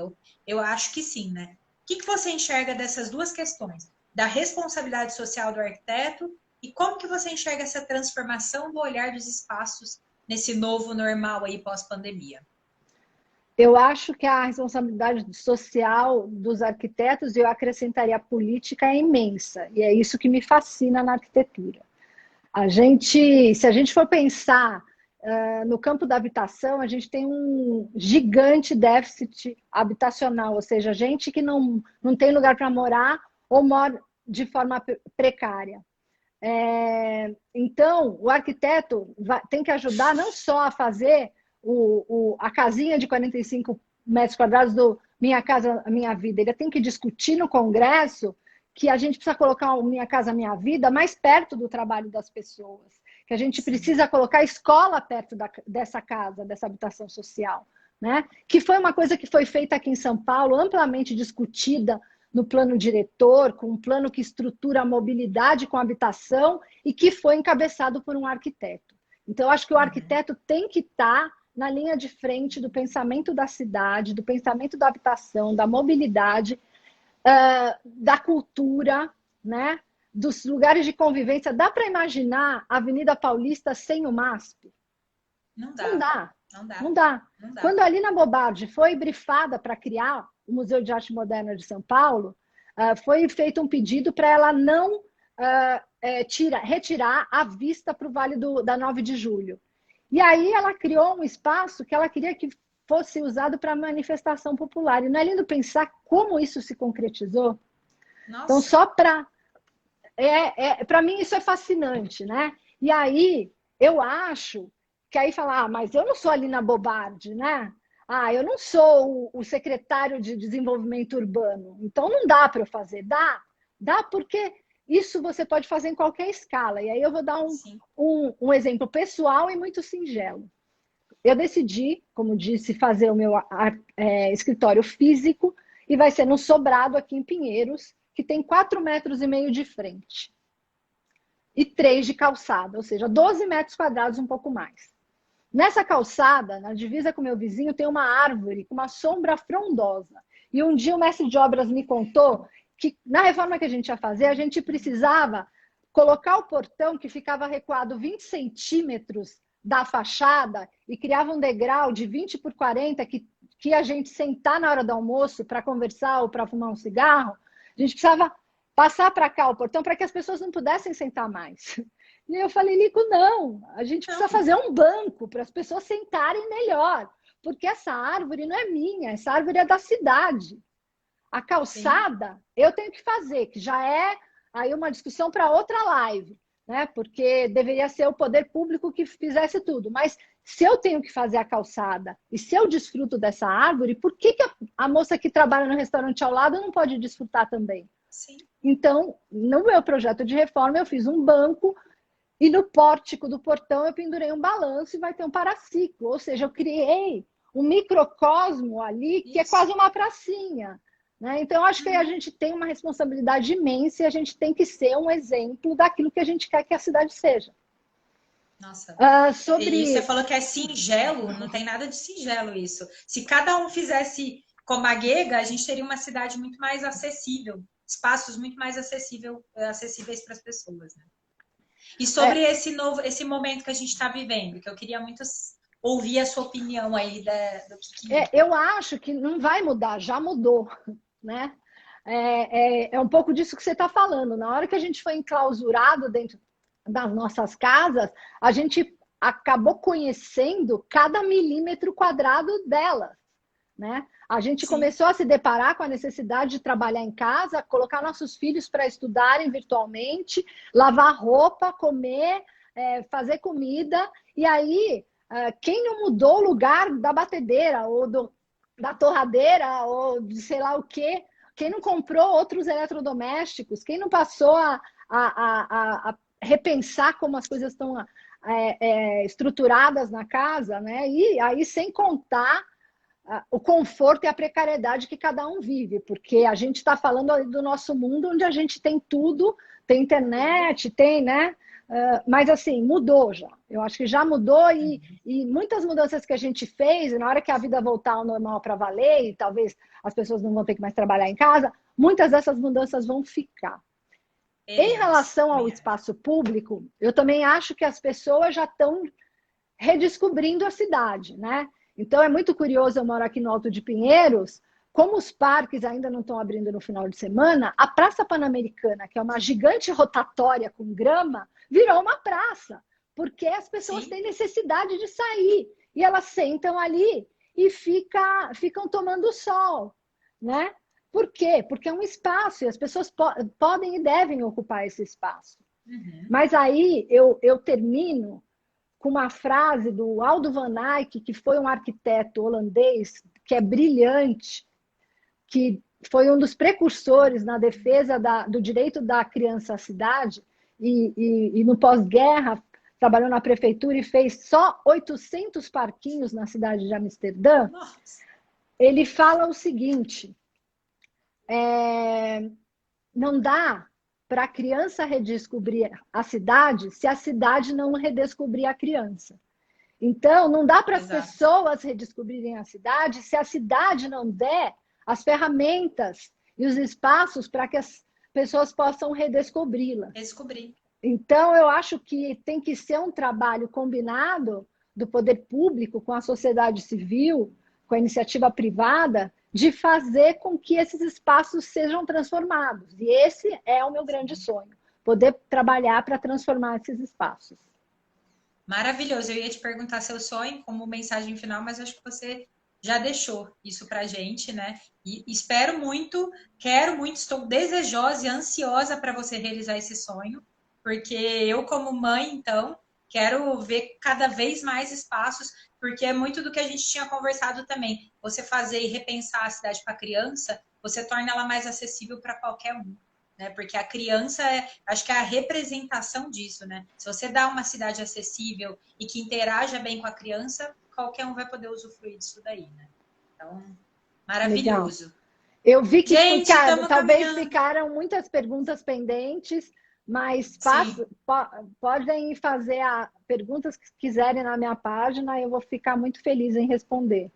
Eu acho que sim, né? O que você enxerga dessas duas questões? Da responsabilidade social do arquiteto e como que você enxerga essa transformação do olhar dos espaços nesse novo normal aí pós-pandemia? Eu acho que a responsabilidade social dos arquitetos, eu acrescentaria a política, é imensa. E é isso que me fascina na arquitetura. Se a gente for pensar no campo da habitação, a gente tem um gigante déficit habitacional, ou seja, gente que não tem lugar para morar ou mora de forma precária. Então, o arquiteto tem que ajudar não só a fazer a casinha de 45 metros quadrados do Minha Casa Minha Vida, ele tem que discutir no Congresso que a gente precisa colocar o Minha Casa Minha Vida mais perto do trabalho das pessoas, que a gente precisa colocar a escola perto dessa casa, dessa habitação social, né? Que foi uma coisa que foi feita aqui em São Paulo, amplamente discutida no plano diretor, com um plano que estrutura a mobilidade com a habitação e que foi encabeçado por um arquiteto. Então, eu acho que o arquiteto tem que estar na linha de frente do pensamento da cidade, do pensamento da habitação, da mobilidade, da cultura, né? Dos lugares de convivência. Dá para imaginar a Avenida Paulista sem o MASP? Não Não dá. dá. Não dá. Não dá. Não dá. Quando a Lina Bobardi foi brifada para criar o Museu de Arte Moderna de São Paulo, foi feito um pedido para ela não retirar a vista para o Vale da 9 de Julho. E aí ela criou um espaço que ela queria que fosse usado para manifestação popular. E não é lindo pensar como isso se concretizou? Nossa. Então, só para... para mim, isso é fascinante, né? E aí, eu acho que aí falar, mas eu não sou a Lina Bobardi, né? Eu não sou o secretário de desenvolvimento urbano, então não dá para eu fazer. Dá porque isso você pode fazer em qualquer escala. E aí eu vou dar um exemplo pessoal e muito singelo. Eu decidi, como disse, fazer o meu escritório físico e vai ser no sobrado aqui em Pinheiros, que tem 4,5 metros de frente e 3 de calçada, ou seja, 12 metros quadrados, um pouco mais. Nessa calçada, na divisa com meu vizinho, tem uma árvore com uma sombra frondosa. E um dia o mestre de obras me contou que na reforma que a gente ia fazer, a gente precisava colocar o portão que ficava recuado 20 centímetros da fachada e criava um degrau de 20 por 40 que a gente sentar na hora do almoço para conversar ou para fumar um cigarro, a gente precisava passar para cá o portão para que as pessoas não pudessem sentar mais. E eu falei, Lico, não, a gente precisa fazer um banco para as pessoas sentarem melhor, porque essa árvore não é minha, essa árvore é da cidade. A calçada eu tenho que fazer, que já é aí uma discussão para outra live, né? Porque deveria ser o poder público que fizesse tudo. Mas se eu tenho que fazer a calçada e se eu desfruto dessa árvore, por que a moça que trabalha no restaurante ao lado não pode desfrutar também? Sim. Então, no meu projeto de reforma, eu fiz um banco e no pórtico do portão eu pendurei um balanço e vai ter um paraciclo. Ou seja, eu criei um microcosmo ali que é quase uma pracinha. Né? Então, eu acho que a gente tem uma responsabilidade imensa e a gente tem que ser um exemplo daquilo que a gente quer que a cidade seja. Nossa. E você falou que é singelo, não tem nada de singelo isso. Se cada um fizesse como a Guega, a gente teria uma cidade muito mais acessível, espaços muito mais acessíveis para as pessoas. Né? E sobre esse momento que a gente está vivendo, que eu queria muito ouvir a sua opinião aí do que... Eu acho que não vai mudar, já mudou, né? É um pouco disso que você está falando. Na hora que a gente foi enclausurado dentro das nossas casas, a gente acabou conhecendo cada milímetro quadrado delas, né? A gente começou a se deparar com a necessidade de trabalhar em casa, colocar nossos filhos para estudarem virtualmente, lavar roupa, comer, fazer comida. E aí, quem não mudou o lugar da batedeira ou da torradeira ou de sei lá o quê, quem não comprou outros eletrodomésticos, quem não passou a repensar como as coisas estão estruturadas na casa, né? E aí, sem contar o conforto e a precariedade que cada um vive, porque a gente está falando do nosso mundo onde a gente tem tudo, tem internet, tem, né? Mas assim, mudou já. Eu acho que já mudou e muitas mudanças que a gente fez, na hora que a vida voltar ao normal para valer, e talvez as pessoas não vão ter que mais trabalhar em casa, muitas dessas mudanças vão ficar. Em relação ao espaço público, eu também acho que as pessoas já estão redescobrindo a cidade, né? Então é muito curioso, eu moro aqui no Alto de Pinheiros, como os parques ainda não estão abrindo no final de semana, a Praça Pan-Americana, que é uma gigante rotatória com grama, virou uma praça, porque as pessoas têm necessidade de sair e elas sentam ali e ficam tomando sol, né? Por quê? Porque é um espaço e as pessoas podem e devem ocupar esse espaço. Mas aí eu termino com uma frase do Aldo van Eyck, que foi um arquiteto holandês que é brilhante, que foi um dos precursores na defesa do direito da criança à cidade e no pós-guerra trabalhou na prefeitura e fez só 800 parquinhos na cidade de Amsterdã. Ele fala o seguinte, não dá para a criança redescobrir a cidade se a cidade não redescobrir a criança. Então, não dá para as pessoas redescobrirem a cidade se a cidade não der as ferramentas e os espaços para que as pessoas possam redescobri-la. Então, eu acho que tem que ser um trabalho combinado do poder público com a sociedade civil, com a iniciativa privada, de fazer com que esses espaços sejam transformados. E esse é o meu grande sonho, poder trabalhar para transformar esses espaços. Maravilhoso. Eu ia te perguntar seu sonho como mensagem final, mas acho que você já deixou isso para a gente, né? E espero muito, quero muito, estou desejosa e ansiosa para você realizar esse sonho, porque eu, como mãe, então, quero ver cada vez mais espaços, porque é muito do que a gente tinha conversado também. Você fazer e repensar a cidade para a criança, você torna ela mais acessível para qualquer um. Né? Porque a criança, acho que é a representação disso, né? Se você dá uma cidade acessível e que interaja bem com a criança, qualquer um vai poder usufruir disso daí, né? Então, maravilhoso. Legal. Eu vi que talvez ficaram muitas perguntas pendentes, mas podem fazer perguntas que quiserem na minha página, eu vou ficar muito feliz em responder.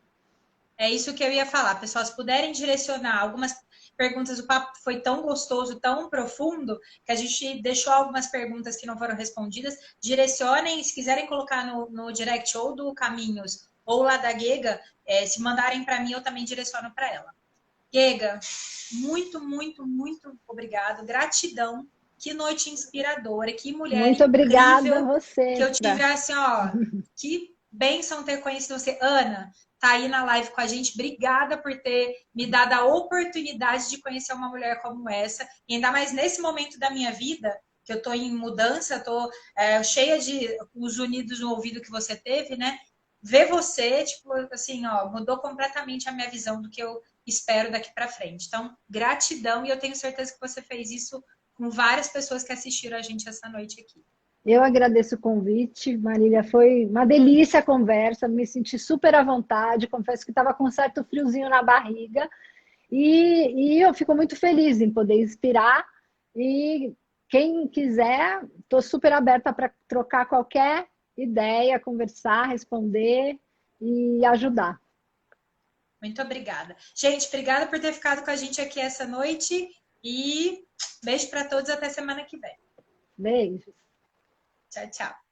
É isso que eu ia falar, pessoal. Se puderem direcionar algumas perguntas, o papo foi tão gostoso, tão profundo, que a gente deixou algumas perguntas que não foram respondidas. Direcionem, se quiserem colocar no direct ou do Caminhos ou lá da Gega, se mandarem para mim, eu também direciono para ela. Gega, muito, muito, muito obrigado. Gratidão. Que noite inspiradora, que mulher muito obrigada incrível. A você, que eu tive assim, ó, que bênção ter conhecido você. Ana, tá aí na live com a gente. Obrigada por ter me dado a oportunidade de conhecer uma mulher como essa. E ainda mais nesse momento da minha vida, que eu tô em mudança, tô cheia de os unidos no ouvido que você teve, né? Ver você, tipo, assim, ó, mudou completamente a minha visão do que eu espero daqui para frente. Então, gratidão, e eu tenho certeza que você fez isso com várias pessoas que assistiram a gente essa noite aqui. Eu agradeço o convite, Marília. Foi uma delícia a conversa, me senti super à vontade. Confesso que estava com um certo friozinho na barriga. E eu fico muito feliz em poder inspirar. E quem quiser, estou super aberta para trocar qualquer ideia, conversar, responder e ajudar. Muito obrigada. Gente, obrigada por ter ficado com a gente aqui essa noite. E beijo para todos, até semana que vem. Beijos. Tchau, tchau.